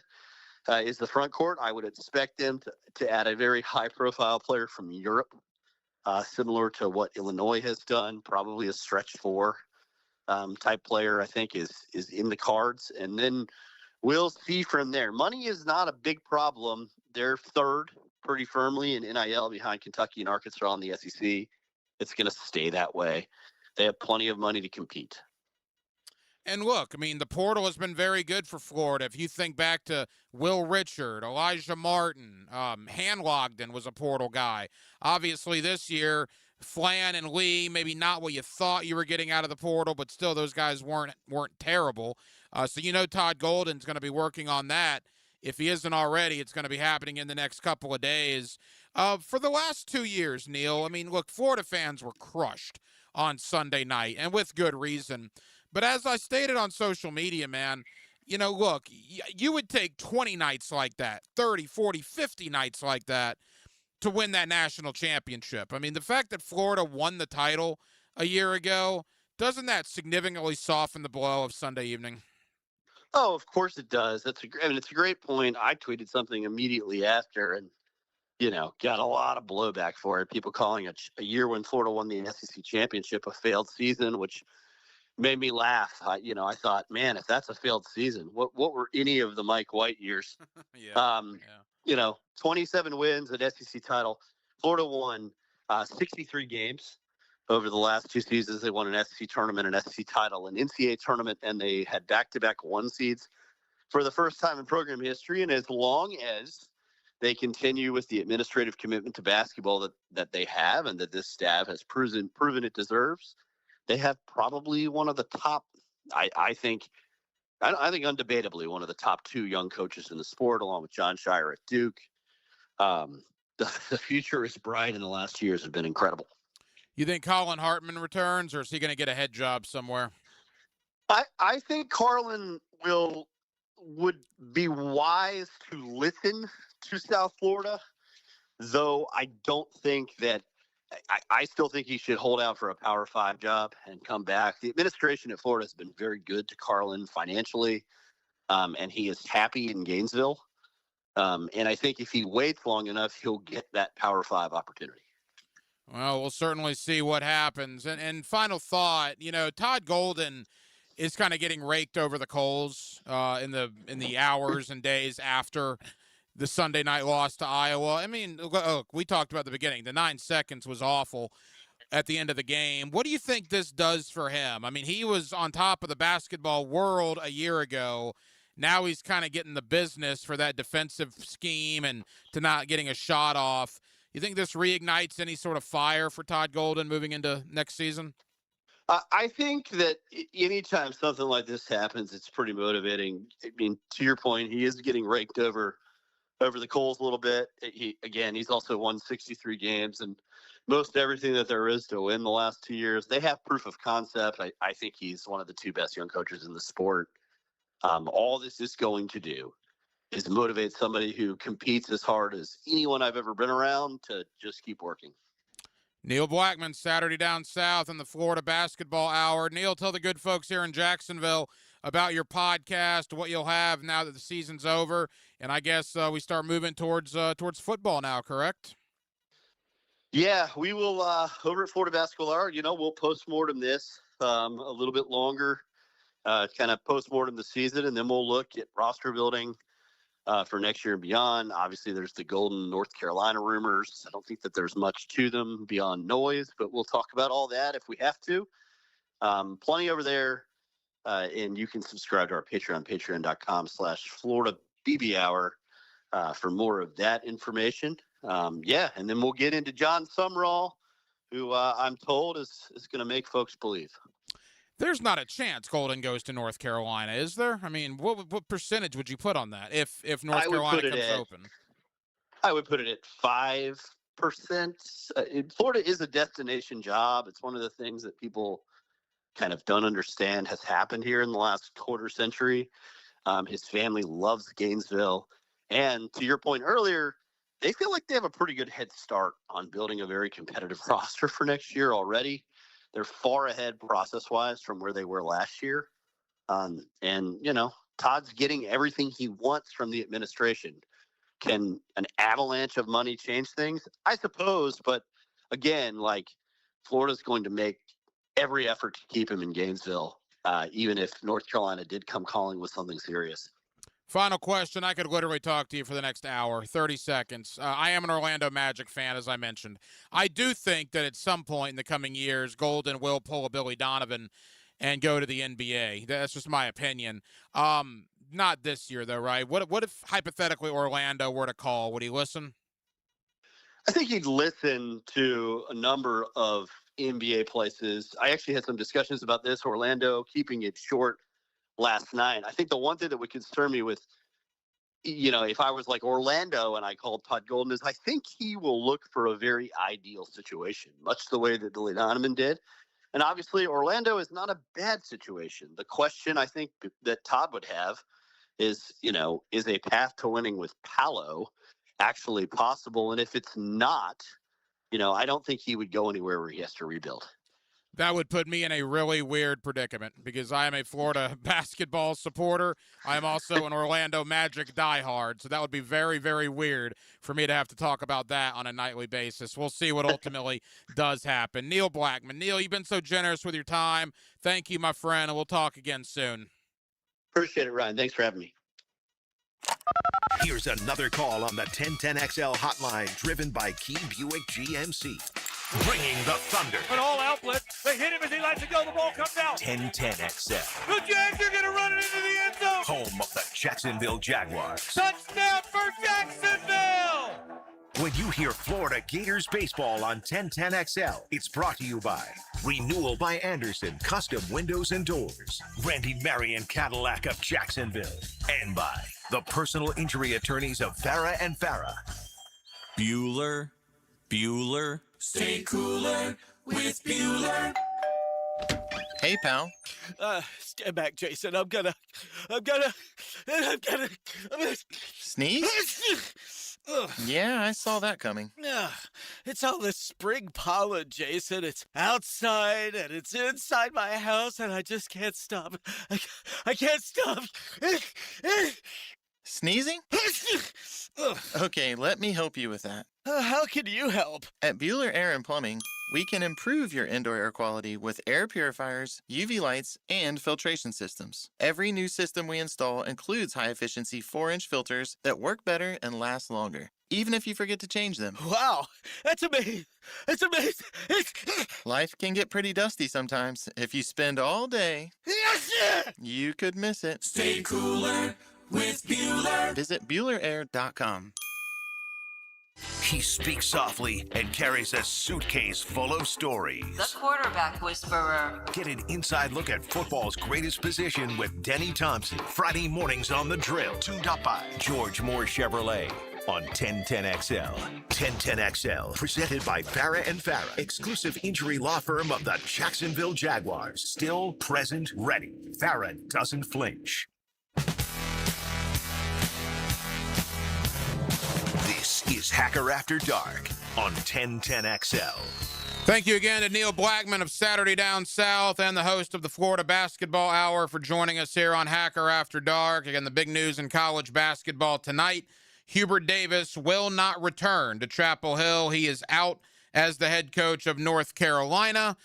is the front court. I would expect them to add a very high-profile player from Europe, similar to what Illinois has done, probably a stretch four type player, I think, is in the cards. And then we'll see from there. Money is not a big problem. They're third pretty firmly in NIL behind Kentucky and Arkansas in the SEC. It's going to stay that way. They have plenty of money to compete. And look, I mean, the portal has been very good for Florida. If you think back to Will Richard, Elijah Martin, Handlogden was a portal guy. Obviously, this year, Flan and Lee, maybe not what you thought you were getting out of the portal, but still those guys weren't terrible. So you know Todd Golden's going to be working on that. If he isn't already, it's going to be happening in the next couple of days. For the last 2 years, Neil, I mean, look, Florida fans were crushed on Sunday night, and with good reason. But as I stated on social media, man, you know, look, you would take 20 nights like that, 30, 40, 50 nights like that to win that national championship. I mean, the fact that Florida won the title a year ago, doesn't that significantly soften the blow of Sunday evening? Oh, of course it does. It's a great point. I tweeted something immediately after and, you know, got a lot of blowback for it. People calling a year when Florida won the SEC championship a failed season, which made me laugh. I thought, man, if that's a failed season, what were any of the Mike White years? You know, 27 wins, an SEC title. Florida won 63 games over the last 2 seasons. They won an SEC tournament, an SEC title, an NCAA tournament, and they had back-to-back 1 seeds for the first time in program history. And as long as they continue with the administrative commitment to basketball that they have and that this staff has proven it deserves, they have probably one of the top, I think undebatably one of the top 2 young coaches in the sport, along with John Shire at Duke. The future is bright, and the last 2 years have been incredible. You think Colin Hartman returns, or is he going to get a head job somewhere? I think Carlin would be wise to listen to South Florida, though I don't think that I still think he should hold out for a Power 5 job and come back. The administration at Florida has been very good to Carlin financially, and he is happy in Gainesville. And I think if he waits long enough, he'll get that Power 5 opportunity. Well, we'll certainly see what happens. And final thought, you know, Todd Golden is kind of getting raked over the coals in the hours and days after the Sunday night loss to Iowa. I mean, look, we talked about the beginning. The 9 seconds was awful at the end of the game. What do you think this does for him? I mean, he was on top of the basketball world a year ago. Now he's kind of getting the business for that defensive scheme and to not getting a shot off. You think this reignites any sort of fire for Todd Golden moving into next season? I think that anytime something like this happens, it's pretty motivating. I mean, to your point, he is getting raked over the coals a little bit. He's also won 63 games and most everything that there is to win the last 2 years. They have proof of concept. I think he's one of the 2 best young coaches in the sport. All this is going to do is motivate somebody who competes as hard as anyone I've ever been around to just keep working. Neil Blackman, Saturday Down South in the Florida Basketball Hour. Neil, tell the good folks here in Jacksonville about your podcast, what you'll have now that the season's over, and I guess we start moving towards football now, correct? Yeah, we will over at Florida Basketball Hour. You know, we'll postmortem this a little bit longer, kind of postmortem the season, and then we'll look at roster building for next year and beyond. Obviously, there's the Golden North Carolina rumors. I don't think that there's much to them beyond noise, but we'll talk about all that if we have to. Plenty over there. And you can subscribe to our Patreon, patreon.com/Florida BB Hour for more of that information. And then we'll get into John Sumrall, who I'm told is going to make folks believe. There's not a chance Golden goes to North Carolina, is there? I mean, what percentage would you put on that if North Carolina comes open? I would put it at 5%. Florida is a destination job. It's one of the things that people kind of don't understand has happened here in the last quarter century. His family loves Gainesville. And to your point earlier, they feel like they have a pretty good head start on building a very competitive roster for next year already. They're far ahead process-wise from where they were last year. Todd's getting everything he wants from the administration. Can an avalanche of money change things? I suppose, but again, Florida's going to make every effort to keep him in Gainesville, even if North Carolina did come calling with something serious. Final question. I could literally talk to you for the next hour, 30 seconds. I am an Orlando Magic fan, as I mentioned. I do think that at some point in the coming years, Golden will pull a Billy Donovan and go to the NBA. That's just my opinion. Not this year, though, right? What if, hypothetically, Orlando were to call? Would he listen? I think he'd listen to a number of NBA places. I actually had some discussions about this, Orlando keeping it short last night. I think the one thing that would concern me with, if I was like Orlando and I called Todd Golden, is I think he will look for a very ideal situation, much the way that Billy Donovan did. And obviously, Orlando is not a bad situation. The question I think that Todd would have is, is a path to winning with Paolo actually possible? And if it's not, I don't think he would go anywhere where he has to rebuild. That would put me in a really weird predicament because I am a Florida basketball supporter. I am also an Orlando Magic diehard, so that would be very, very weird for me to have to talk about that on a nightly basis. We'll see what ultimately does happen. Neil Blackmon. Neil, you've been so generous with your time. Thank you, my friend, and we'll talk again soon. Appreciate it, Ryan. Thanks for having me. Here's another call on the 1010XL hotline driven by Key Buick GMC. Bringing the thunder. An all outlet. They hit him as he lets it go. The ball comes out. 1010XL. The Jags are going to run it into the end zone. Home of the Jacksonville Jaguars. Touchdown for Jacksonville. When you hear Florida Gators baseball on 1010XL, it's brought to you by Renewal by Anderson Custom Windows and Doors, Randy Marion Cadillac of Jacksonville, and by the personal injury attorneys of Farah and Farah. Bueller. Stay cooler with Bueller. Hey, pal. Stand back, Jason. I'm gonna Sneeze? Yeah, I saw that coming. It's all this spring pollen, Jason. It's outside and it's inside my house, and I just can't stop. I can't stop. Sneezing? Okay, let me help you with that. How can you help? At Bueller Air and Plumbing, we can improve your indoor air quality with air purifiers, UV lights, and filtration systems. Every new system we install includes high-efficiency 4-inch filters that work better and last longer, even if you forget to change them. Wow, that's amazing. That's amazing. Life can get pretty dusty sometimes. If you spend all day, you could miss it. Stay cooler with Bueller. Visit BuellerAir.com. He speaks softly and carries a suitcase full of stories. The quarterback whisperer. Get an inside look at football's greatest position with Denny Thompson. Friday mornings on The Drill. Tuned up by George Moore Chevrolet on 1010XL. 1010XL, presented by Farah and Farah, exclusive injury law firm of the Jacksonville Jaguars. Still, present, ready. Farah doesn't flinch. This is Hacker After Dark on 1010XL. Thank you again to Neil Blackmon of Saturday Down South and the host of the Florida Basketball Hour for joining us here on Hacker After Dark. Again, the big news in college basketball tonight. Hubert Davis will not return to Chapel Hill. He is out as the head coach of North Carolina.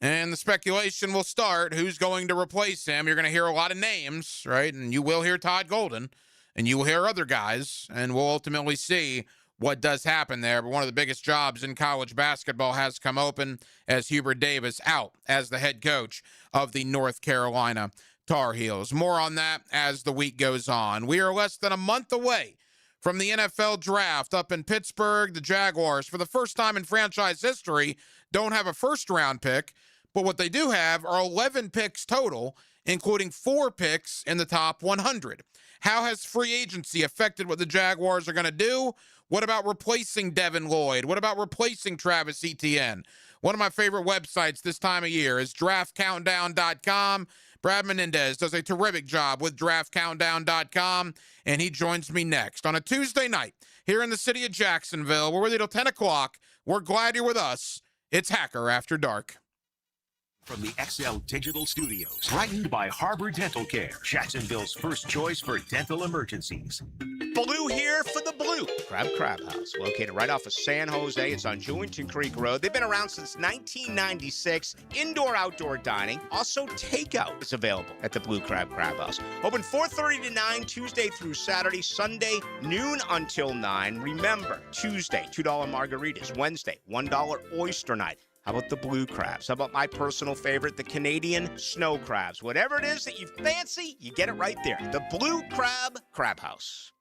And the speculation will start. Who's going to replace him? You're going to hear a lot of names, right? And you will hear Todd Golden. and you will hear other guys, and we'll ultimately see what does happen there. But one of the biggest jobs in college basketball has come open as Hubert Davis out as the head coach of the North Carolina Tar Heels. More on that as the week goes on. We are less than a month away from the NFL draft up in Pittsburgh. The Jaguars, for the first time in franchise history, don't have a first-round pick, but what they do have are 11 picks total, including 4 picks in the top 100. How has free agency affected what the Jaguars are going to do? What about replacing Devin Lloyd? What about replacing Travis Etienne? One of my favorite websites this time of year is draftcountdown.com. Brad Menendez does a terrific job with draftcountdown.com, and he joins me next on a Tuesday night here in the city of Jacksonville. We're with you till 10 o'clock. We're glad you're with us. It's Hacker After Dark. From the XL Digital Studios, brightened by Harbor Dental Care, Jacksonville's first choice for dental emergencies. Blue here for the Blue Crab House, located right off of San Jose. It's on Jewington Creek Road. They've been around since 1996. Indoor-outdoor dining. Also, takeout is available at the Blue Crab House. Open 4:30 to 9, Tuesday through Saturday. Sunday, noon until 9. Remember, Tuesday, $2 margaritas. Wednesday, $1 oyster night. How about the blue crabs? How about my personal favorite, the Canadian snow crabs? Whatever it is that you fancy, you get it right there. The Blue Crab House.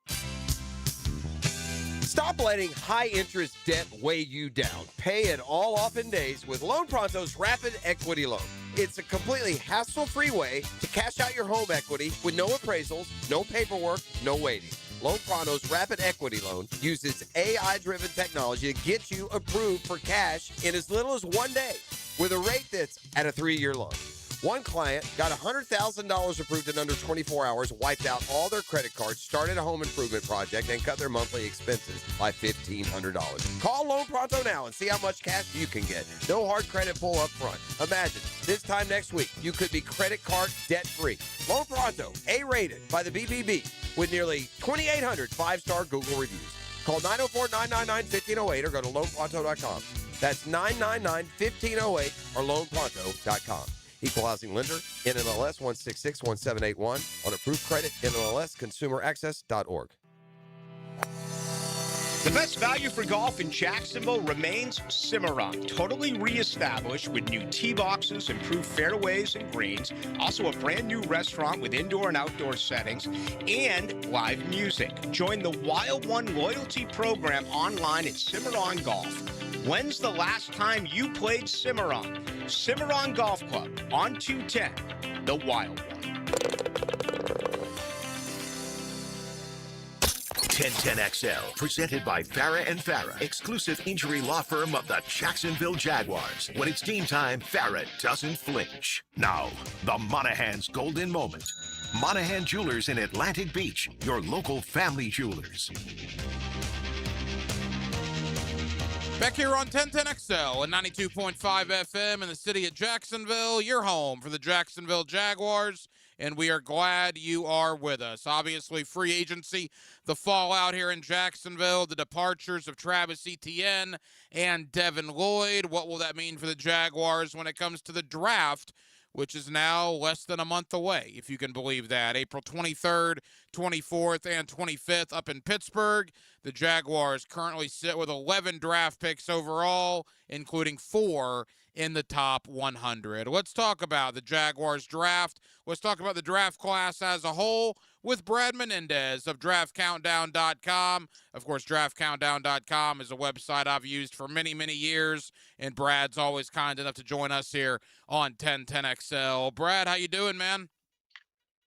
Stop letting high-interest debt weigh you down. Pay it all off in days with Loan Pronto's Rapid Equity Loan. It's a completely hassle-free way to cash out your home equity with no appraisals, no paperwork, no waiting. Loan Pronto's Rapid Equity Loan uses AI-driven technology to get you approved for cash in as little as 1 day with a rate that's at a 3-year loan. One client got $100,000 approved in under 24 hours, wiped out all their credit cards, started a home improvement project, and cut their monthly expenses by $1,500. Call Loan Pronto now and see how much cash you can get. No hard credit pull up front. Imagine, this time next week, you could be credit card debt-free. Loan Pronto, A-rated by the BBB, with nearly 2,800 5-star Google reviews. Call 904-999-1508 or go to loanpronto.com. That's 999-1508 or loanpronto.com. Equal housing lender, NMLS 1661781 on approved credit, NMLSconsumeraccess.org. The best value for golf in Jacksonville remains Cimarron, totally reestablished with new tee boxes, improved fairways and greens, also a brand new restaurant with indoor and outdoor settings, and live music. Join the Wild One loyalty program online at Cimarron Golf. When's the last time you played Cimarron? Cimarron Golf Club on 210, the Wild One. 1010XL, presented by Farah and Farah, exclusive injury law firm of the Jacksonville Jaguars. When it's game time, Farah doesn't flinch. Now, the Monahan's golden moment. Monahan Jewelers in Atlantic Beach, your local family jewelers. Back here on 1010XL and 92.5 FM in the city of Jacksonville, your home for the Jacksonville Jaguars, and we are glad you are with us. Obviously, free agency, the fallout here in Jacksonville, the departures of Travis Etienne and Devin Lloyd. What will that mean for the Jaguars when it comes to the draft, which is now less than a month away, if you can believe that? April 23rd, 24th, and 25th up in Pittsburgh. The Jaguars currently sit with 11 draft picks overall, including 4 in the top 100. Let's talk about the Jaguars draft. Let's talk about the draft class as a whole with Brad Menendez of draftcountdown.com. Of course, draftcountdown.com is a website I've used for many, many years, and Brad's always kind enough to join us here on 1010XL. Brad, how you doing, man?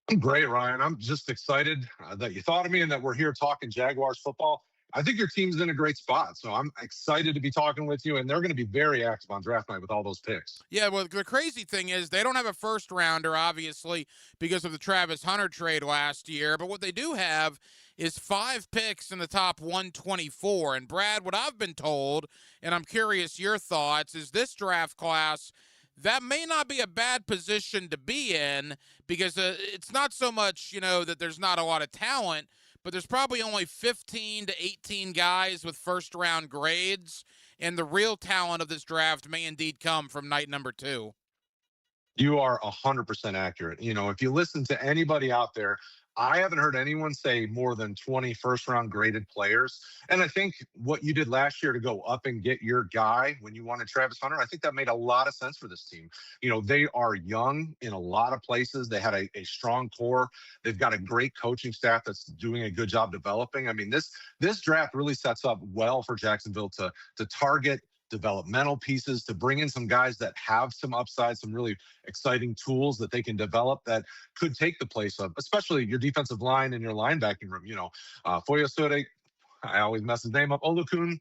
I'm great, Ryan. I'm just excited that you thought of me and that we're here talking Jaguars football. I think your team's in a great spot, so I'm excited to be talking with you, and they're going to be very active on draft night with all those picks. Yeah, well, the crazy thing is they don't have a first-rounder, obviously, because of the Travis Hunter trade last year, but what they do have is 5 picks in the top 124. And, Brad, what I've been told, and I'm curious your thoughts, is this draft class – that may not be a bad position to be in because it's not so much, that there's not a lot of talent, but there's probably only 15 to 18 guys with first-round grades, and the real talent of this draft may indeed come from night number 2. You are 100% accurate. If you listen to anybody out there, I haven't heard anyone say more than 20 first-round graded players. And I think what you did last year to go up and get your guy when you wanted Travis Hunter, I think that made a lot of sense for this team. You know, they are young in a lot of places. They had a strong core. They've got a great coaching staff that's doing a good job developing. I mean, this draft really sets up well for Jacksonville to target developmental pieces, to bring in some guys that have some upside, some really exciting tools that they can develop that could take the place of, especially your defensive line and your linebacking room. You know, Foyesade, I always mess his name up, Olukun,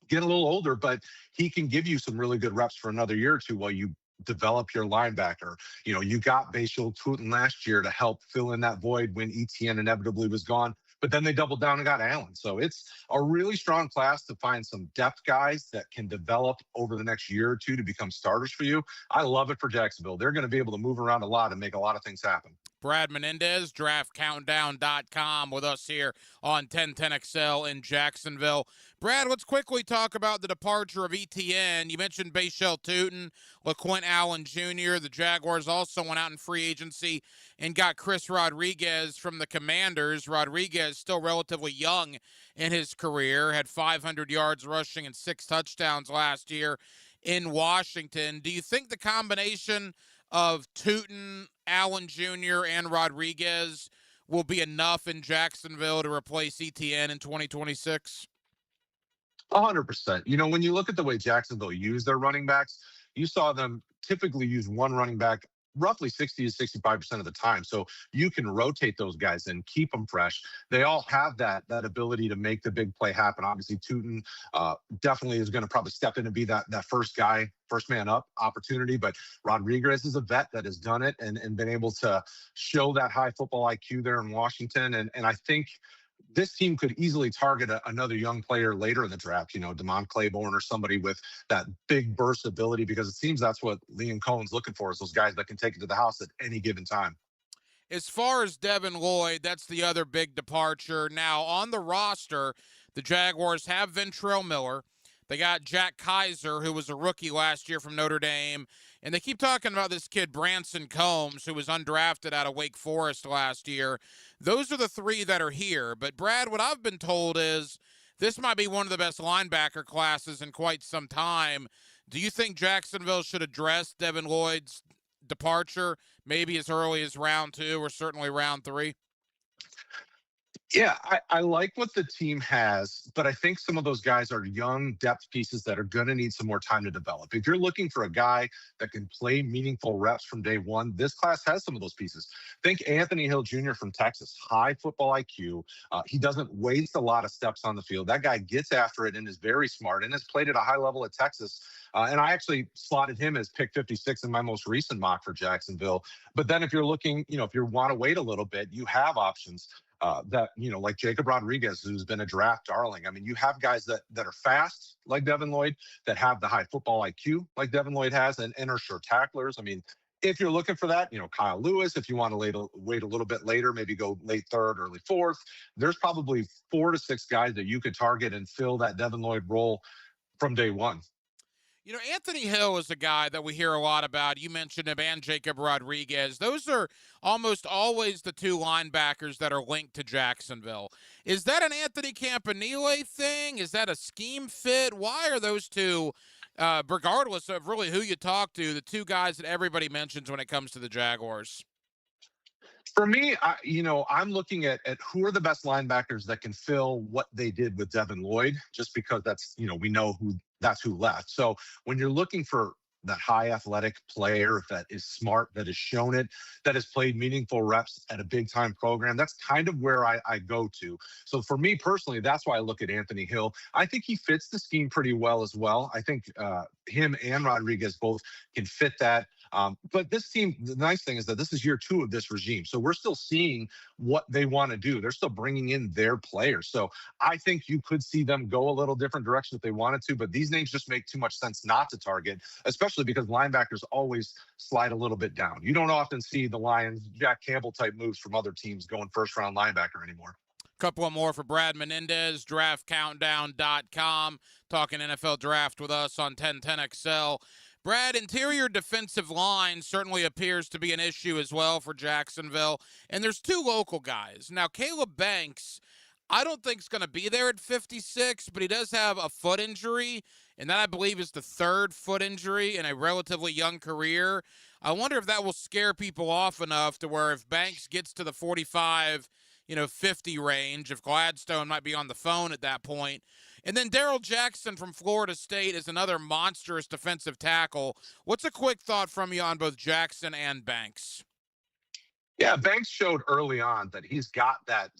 getting a little older, but he can give you some really good reps for another year or two while you develop your linebacker. You know, you got Bashal Tutin last year to help fill in that void when Etienne inevitably was gone. But then they doubled down and got Allen. So it's a really strong class to find some depth guys that can develop over the next year or two to become starters for you. I love it for Jacksonville. They're going to be able to move around a lot and make a lot of things happen. Brad Menendez, draftcountdown.com with us here on 1010XL in Jacksonville. Brad, let's quickly talk about the departure of ETN. You mentioned Bashal Tutin, LaQuint Allen Jr. The Jaguars also went out in free agency and got Chris Rodriguez from the Commanders. Rodriguez, still relatively young in his career, had 500 yards rushing and 6 touchdowns last year in Washington. Do you think the combination of Tutin, Allen Jr., and Rodriguez will be enough in Jacksonville to replace ETN in 2026? 100%. You know, when you look at the way Jacksonville used their running backs, you saw them typically use one running back roughly 60 to 65% of the time. So you can rotate those guys and keep them fresh. They all have that ability to make the big play happen. Obviously, Tutin definitely is going to probably step in and be that first guy, first man up opportunity. But Rodriguez is a vet that has done it and been able to show that high football IQ there in Washington. And I think this team could easily target another young player later in the draft, you know, Damon Claiborne or somebody with that big burst ability, because it seems that's what Liam Cohen's looking for, is those guys that can take it to the house at any given time. As far as Devin Lloyd, that's the other big departure. Now, on the roster, the Jaguars have Ventrell Miller. They got Jack Kaiser, who was a rookie last year from Notre Dame. And they keep talking about this kid, Branson Combs, who was undrafted out of Wake Forest last year. Those are the 3 that are here. But, Brad, what I've been told is this might be one of the best linebacker classes in quite some time. Do you think Jacksonville should address Devin Lloyd's departure maybe as early as round 2 or certainly round 3? Yeah, I like what the team has, but I think some of those guys are young depth pieces that are going to need some more time to develop. If you're looking for a guy that can play meaningful reps from day one, this class has some of those pieces. Think Anthony Hill Jr. from Texas, high football IQ. He doesn't waste a lot of steps on the field. That guy gets after it and is very smart and has played at a high level at Texas. And I actually slotted him as pick 56 in my most recent mock for Jacksonville. But then if you're looking, you know, if you want to wait a little bit, you have options. That, you know, like Jacob Rodriguez, who's been a draft darling. I mean, you have guys that are fast, like Devin Lloyd, that have the high football IQ, like Devin Lloyd has, and are sure tacklers. I mean, if you're looking for that, you know, Kyle Lewis, if you want to wait a little bit later, maybe go late 3rd, early 4th, there's probably 4 to 6 guys that you could target and fill that Devin Lloyd role from day one. You know, Anthony Hill is a guy that we hear a lot about. You mentioned him, and Jacob Rodriguez. Those are almost always the 2 linebackers that are linked to Jacksonville. Is that an Anthony Campanile thing? Is that a scheme fit? Why are those 2, regardless of really who you talk to, the 2 guys that everybody mentions when it comes to the Jaguars? For me, I'm looking at who are the best linebackers that can fill what they did with Devin Lloyd, just because that's, you know, we know that's who left. So when you're looking for that high athletic player that is smart, that has shown it, that has played meaningful reps at a big time program, that's kind of where I go to. So for me personally, that's why I look at Anthony Hill. I think he fits the scheme pretty well as well. I think him and Rodriguez both can fit that. But this team, the nice thing is that this is year 2 of this regime. So we're still seeing what they want to do. They're still bringing in their players. So I think you could see them go a little different direction if they wanted to, but these names just make too much sense not to target, especially because linebackers always slide a little bit down. You don't often see the Lions, Jack Campbell type moves from other teams going 1st round linebacker anymore. Couple of more for Brad Menendez, draftcountdown.com, talking NFL draft with us on 1010XL. Brad, interior defensive line certainly appears to be an issue as well for Jacksonville. And there's two local guys. Now, Caleb Banks, I don't think is going to be there at 56, but he does have a foot injury, and that I believe is the third foot injury in a relatively young career. I wonder if that will scare people off enough to where if Banks gets to the 45, 50 range, if Gladstone might be on the phone at that point. And then Darrell Jackson from Florida State is another monstrous defensive tackle. What's a quick thought from you on both Jackson and Banks? Yeah, Banks showed early on that he's got that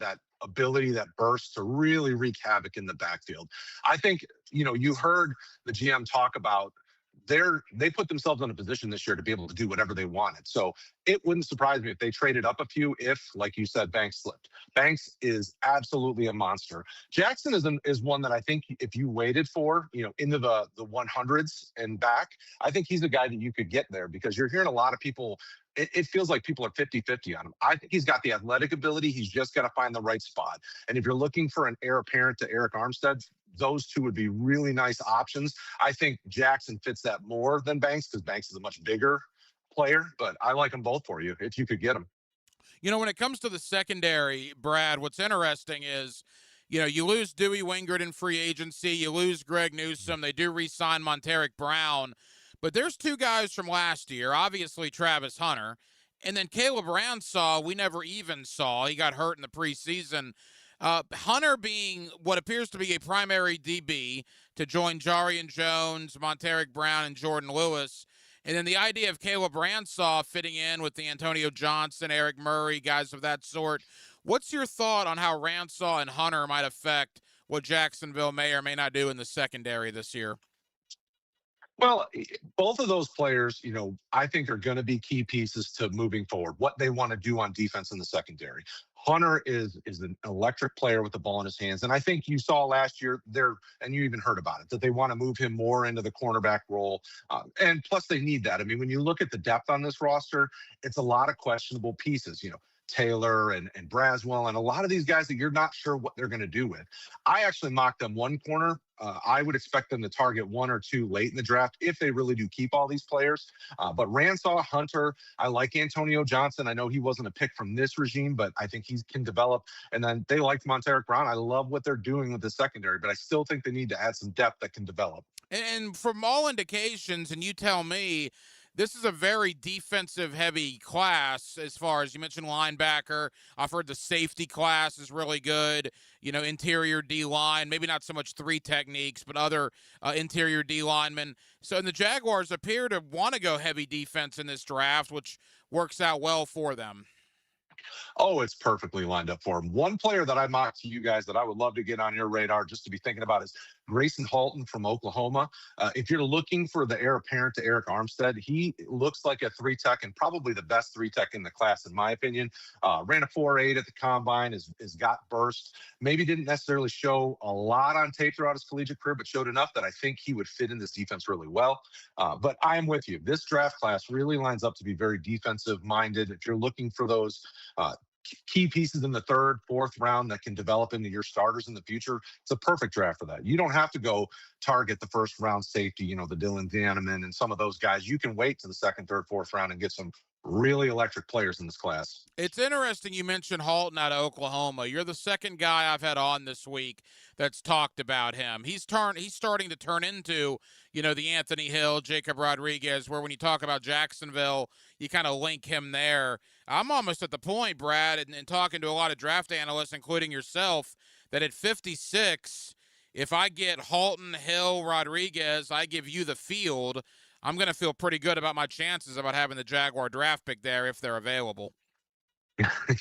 ability, that burst to really wreak havoc in the backfield. I think, you heard the GM talk about they put themselves in a position this year to be able to do whatever they wanted. So it wouldn't surprise me if they traded up a few if, like you said, Banks slipped. Banks is absolutely a monster. Jackson is one that I think if you waited for, into the 100s and back, I think he's a guy that you could get there because you're hearing a lot of people. It feels like people are 50-50 on him. I think he's got the athletic ability. He's just got to find the right spot. And if you're looking for an heir apparent to Eric Armstead, those two would be really nice options. I think Jackson fits that more than Banks because Banks is a much bigger player, but I like them both for you if you could get them. When it comes to the secondary, Brad, what's interesting is, you lose Dewey Wingard in free agency. You lose Greg Newsome. They do re-sign Monteric Brown. But there's two guys from last year, obviously Travis Hunter, and then Caleb Ransall we never even saw. He got hurt in the preseason. Hunter being what appears to be a primary DB to join Jarian Jones, Monteric Brown, and Jordan Lewis. And then the idea of Caleb Ransall fitting in with the Antonio Johnson, Eric Murray, guys of that sort. What's your thought on how Ransall and Hunter might affect what Jacksonville may or may not do in the secondary this year? Well, both of those players, I think are going to be key pieces to moving forward, what they want to do on defense in the secondary. Hunter is an electric player with the ball in his hands. And I think you saw last year and you even heard about it, that they want to move him more into the cornerback role. And plus they need that. I mean, when you look at the depth on this roster, it's a lot of questionable pieces, Taylor and Braswell, and a lot of these guys that you're not sure what they're going to do with. I actually mocked them one corner. I would expect them to target one or two late in the draft if they really do keep all these players. But Ransall, Hunter, I like Antonio Johnson. I know he wasn't a pick from this regime, but I think he can develop. And then they liked Monteric Brown. I love what they're doing with the secondary, but I still think they need to add some depth that can develop. And from all indications, and you tell me, this is a very defensive-heavy class as far as you mentioned linebacker. I've heard the safety class is really good. Interior D-line, maybe not so much three techniques, but other interior D-linemen. So the Jaguars appear to want to go heavy defense in this draft, which works out well for them. Oh, it's perfectly lined up for him. One player that I mocked to you guys that I would love to get on your radar just to be thinking about is Grayson Halton from Oklahoma. If you're looking for the heir apparent to Eric Armstead, he looks like a three-tech and probably the best three-tech in the class, in my opinion. Ran a 4.8 at the combine, has got burst. Maybe didn't necessarily show a lot on tape throughout his collegiate career, but showed enough that I think he would fit in this defense really well. But I am with you. This draft class really lines up to be very defensive-minded. If you're looking for those key pieces in the third, fourth round that can develop into your starters in the future, it's a perfect draft for that. You don't have to go target the first round safety, the Dylan Danneman and some of those guys. You can wait to the second, third, fourth round and get some really electric players in this class. It's interesting you mentioned Halton out of Oklahoma. You're the second guy I've had on this week that's talked about him. He's starting to turn into, the Anthony Hill, Jacob Rodriguez, where when you talk about Jacksonville, you kind of link him there. I'm almost at the point, Brad, and talking to a lot of draft analysts, including yourself, that at 56, if I get Halton, Hill, Rodriguez, I give you the field, I'm going to feel pretty good about my chances about having the Jaguar draft pick there if they're available.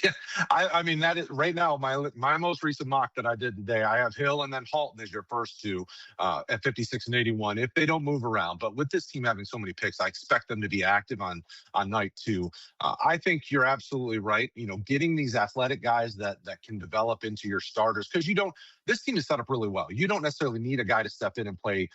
Yeah, I mean, that is right now my most recent mock that I did today. I have Hill and then Halton as your first two at 56 and 81 if they don't move around. But with this team having so many picks, I expect them to be active on night two. I think you're absolutely right. Getting these athletic guys that can develop into your starters, because this team is set up really well. You don't necessarily need a guy to step in and play,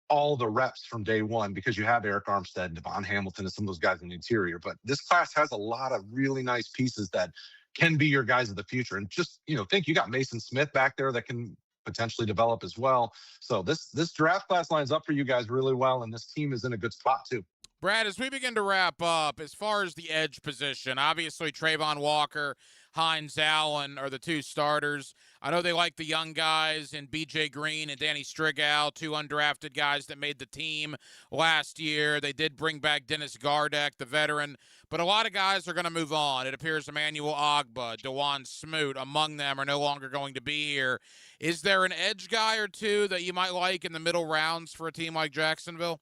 all the reps from day one because you have Eric Armstead, Devon Hamilton, and some of those guys in the interior. But this class has a lot of really nice pieces that can be your guys of the future. And just, think you got Mason Smith back there that can potentially develop as well. So this draft class lines up for you guys really well, and this team is in a good spot too. Brad, as we begin to wrap up, as far as the edge position, obviously Trayvon Walker, Hines Allen are the two starters. I know they like the young guys in B.J. Green and Danny Strigal, two undrafted guys that made the team last year. They did bring back Dennis Gardeck, the veteran, but a lot of guys are going to move on. It appears Emmanuel Ogba, Dewan Smoot, among them are no longer going to be here. Is there an edge guy or two that you might like in the middle rounds for a team like Jacksonville?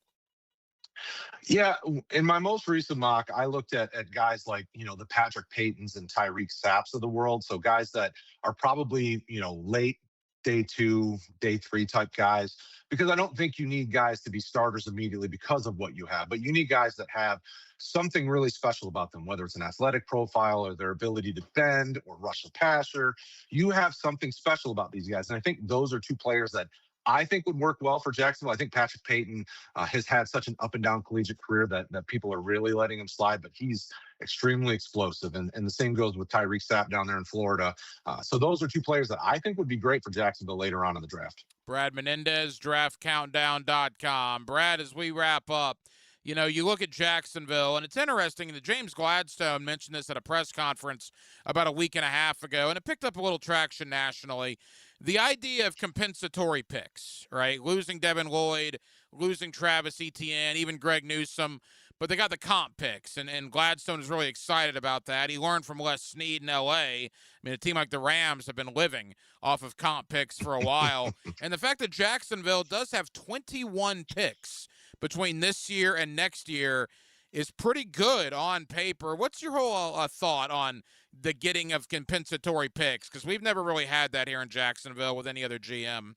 Yeah, in my most recent mock, I looked at guys like, the Patrick Paytons and Tyreek Sapps of the world. So guys that are probably, late day 2, day 3 type guys, because I don't think you need guys to be starters immediately because of what you have, but you need guys that have something really special about them, whether it's an athletic profile or their ability to bend or rush the passer. You have something special about these guys. And I think those are two players that I think would work well for Jacksonville. I think Patrick Payton has had such an up and down collegiate career that people are really letting him slide, but he's extremely explosive. And the same goes with Tyreek Sapp down there in Florida. So those are two players that I think would be great for Jacksonville later on in the draft. Brad Menendez, draftcountdown.com. Brad, as we wrap up, you look at Jacksonville, and it's interesting that James Gladstone mentioned this at a press conference about a week and a half ago, and it picked up a little traction nationally. The idea of compensatory picks, right? Losing Devin Lloyd, losing Travis Etienne, even Greg Newsome, but they got the comp picks, and Gladstone is really excited about that. He learned from Les Snead in L.A. I mean, a team like the Rams have been living off of comp picks for a while. And the fact that Jacksonville does have 21 picks between this year and next year is pretty good on paper. What's your whole thought on the getting of compensatory picks? Because we've never really had that here in Jacksonville with any other GM.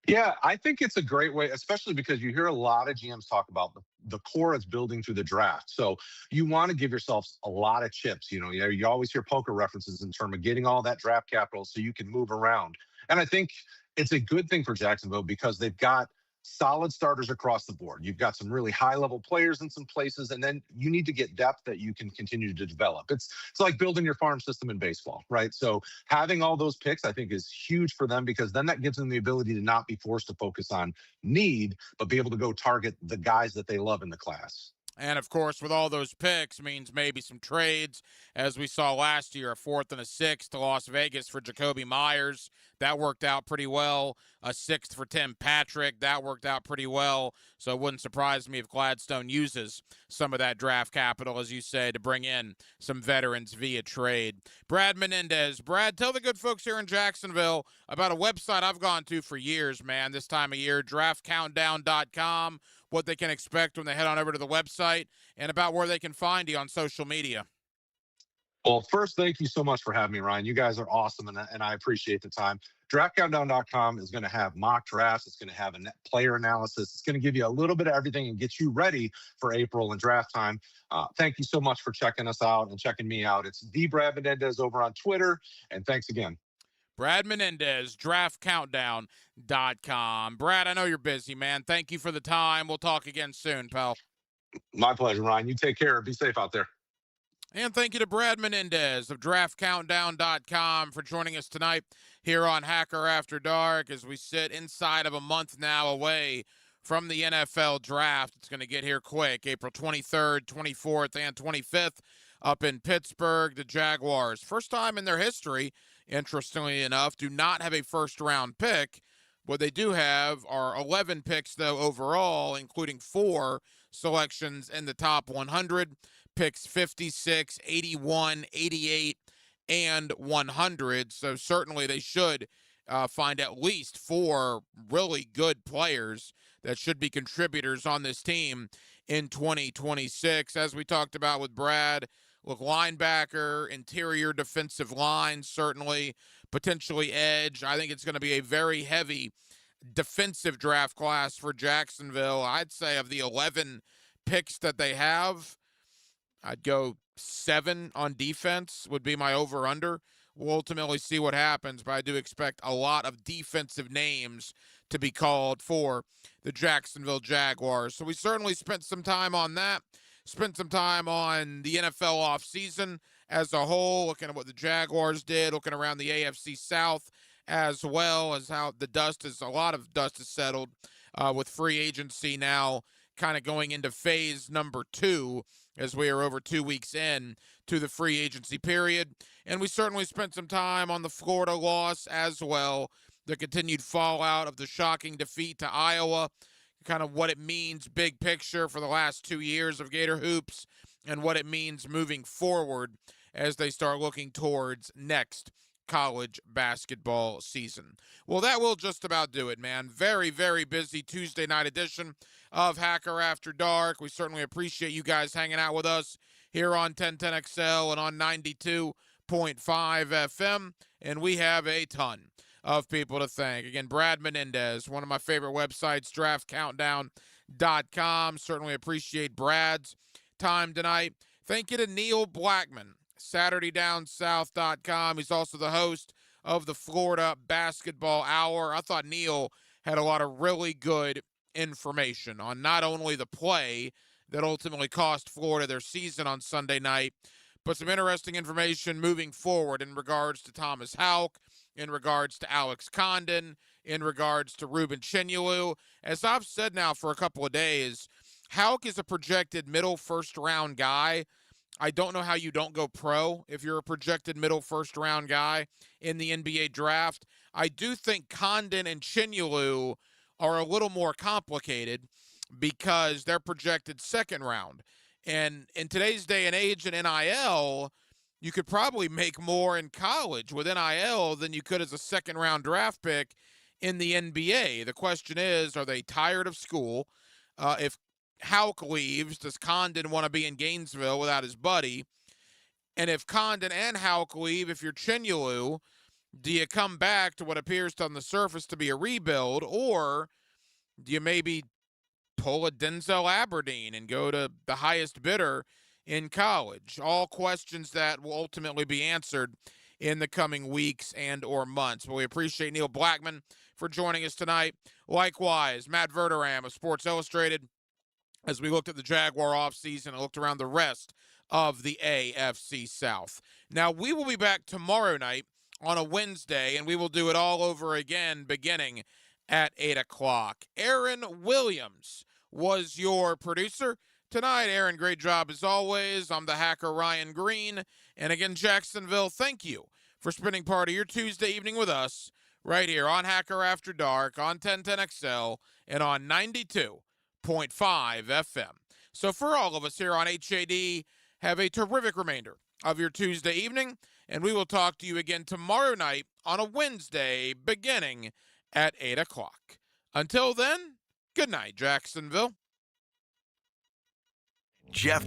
Yeah, I think it's a great way, especially because you hear a lot of GMs talk about the core is building through the draft. So you want to give yourselves a lot of chips. You always hear poker references in terms of getting all that draft capital so you can move around. And I think it's a good thing for Jacksonville because they've got solid starters across the board. You've got some really high-level players in some places, and then you need to get depth that you can continue to develop. It's like building your farm system in baseball, right? So having all those picks, I think, is huge for them because then that gives them the ability to not be forced to focus on need, but be able to go target the guys that they love in the class. And, of course, with all those picks means maybe some trades, as we saw last year, a 4th and a 6th to Las Vegas for Jacoby Myers. That worked out pretty well. A 6th for Tim Patrick. That worked out pretty well. So it wouldn't surprise me if Gladstone uses some of that draft capital, as you say, to bring in some veterans via trade. Brad Menendez. Brad, tell the good folks here in Jacksonville about a website I've gone to for years, man, this time of year, draftcountdown.com. What they can expect when they head on over to the website, and about where they can find you on social media. Well, first, thank you so much for having me, Ryan. You guys are awesome, and I appreciate the time. DraftCountdown.com is going to have mock drafts. It's going to have a player analysis. It's going to give you a little bit of everything and get you ready for April and draft time. Thank you so much for checking us out and checking me out. It's the Brad Menendez over on Twitter, and thanks again. Brad Menendez, draftcountdown.com. Brad, I know you're busy, man. Thank you for the time. We'll talk again soon, pal. My pleasure, Ryan. You take care. Be safe out there. And thank you to Brad Menendez of draftcountdown.com for joining us tonight here on Hacker After Dark as we sit inside of a month now away from the NFL draft. It's going to get here quick, April 23rd, 24th, and 25th up in Pittsburgh. The Jaguars, first time in their history, interestingly enough, do not have a first-round pick. What they do have are 11 picks, though, overall, including 4 selections in the top 100, picks 56, 81, 88, and 100. So certainly they should find at least 4 really good players that should be contributors on this team in 2026. As we talked about with Brad, look, linebacker, interior defensive line, certainly, potentially edge. I think it's going to be a very heavy defensive draft class for Jacksonville. I'd say of the 11 picks that they have, I'd go 7 on defense would be my over-under. We'll ultimately see what happens, but I do expect a lot of defensive names to be called for the Jacksonville Jaguars. So we certainly spent some time on that. Spent some time on the NFL offseason as a whole, looking at what the Jaguars did, looking around the AFC South as well as how a lot of dust is settled with free agency now kind of going into phase number 2 as we are over 2 weeks in to the free agency period. And we certainly spent some time on the Florida loss as well, the continued fallout of the shocking defeat to Iowa, kind of what it means big picture for the last 2 years of Gator Hoops and what it means moving forward as they start looking towards next college basketball season. Well, that will just about do it, man. Very, very busy Tuesday night edition of Hacker After Dark. We certainly appreciate you guys hanging out with us here on 1010XL and on 92.5 FM, and we have a ton of people to thank. Again, Brad Menendez, one of my favorite websites, draftcountdown.com. Certainly appreciate Brad's time tonight. Thank you to Neil Blackman, SaturdayDownSouth.com. He's also the host of the Florida Basketball Hour. I thought Neil had a lot of really good information on not only the play that ultimately cost Florida their season on Sunday night, but some interesting information moving forward in regards to Thomas Houck, in regards to Alex Condon, in regards to Ruben Chinyalu. As I've said now for a couple of days, Houck is a projected middle first-round guy. I don't know how you don't go pro if you're a projected middle first-round guy in the NBA draft. I do think Condon and Chinyalu are a little more complicated because they're projected second round. And in today's day and age in NIL, you could probably make more in college with NIL than you could as a second-round draft pick in the NBA. The question is, are they tired of school? If Houck leaves, does Condon want to be in Gainesville without his buddy? And if Condon and Houck leave, if you're Chinyalu, do you come back to what appears on the surface to be a rebuild, or do you maybe pull a Denzel Aberdeen and go to the highest bidder in college? All questions that will ultimately be answered in the coming weeks and or months. But we appreciate Neil Blackman for joining us tonight. Likewise, Matt Verderam of Sports Illustrated, as we looked at the Jaguar offseason and looked around the rest of the AFC South. Now, we will be back tomorrow night on a Wednesday, and we will do it all over again beginning at 8 o'clock. Aaron Williams was your producer tonight. Aaron, great job as always. I'm the hacker, Ryan Green. And again, Jacksonville, thank you for spending part of your Tuesday evening with us right here on Hacker After Dark, on 1010XL, and on 92.5 FM. So for all of us here on HAD, have a terrific remainder of your Tuesday evening, and we will talk to you again tomorrow night on a Wednesday beginning at 8 o'clock. Until then, good night, Jacksonville. Jeff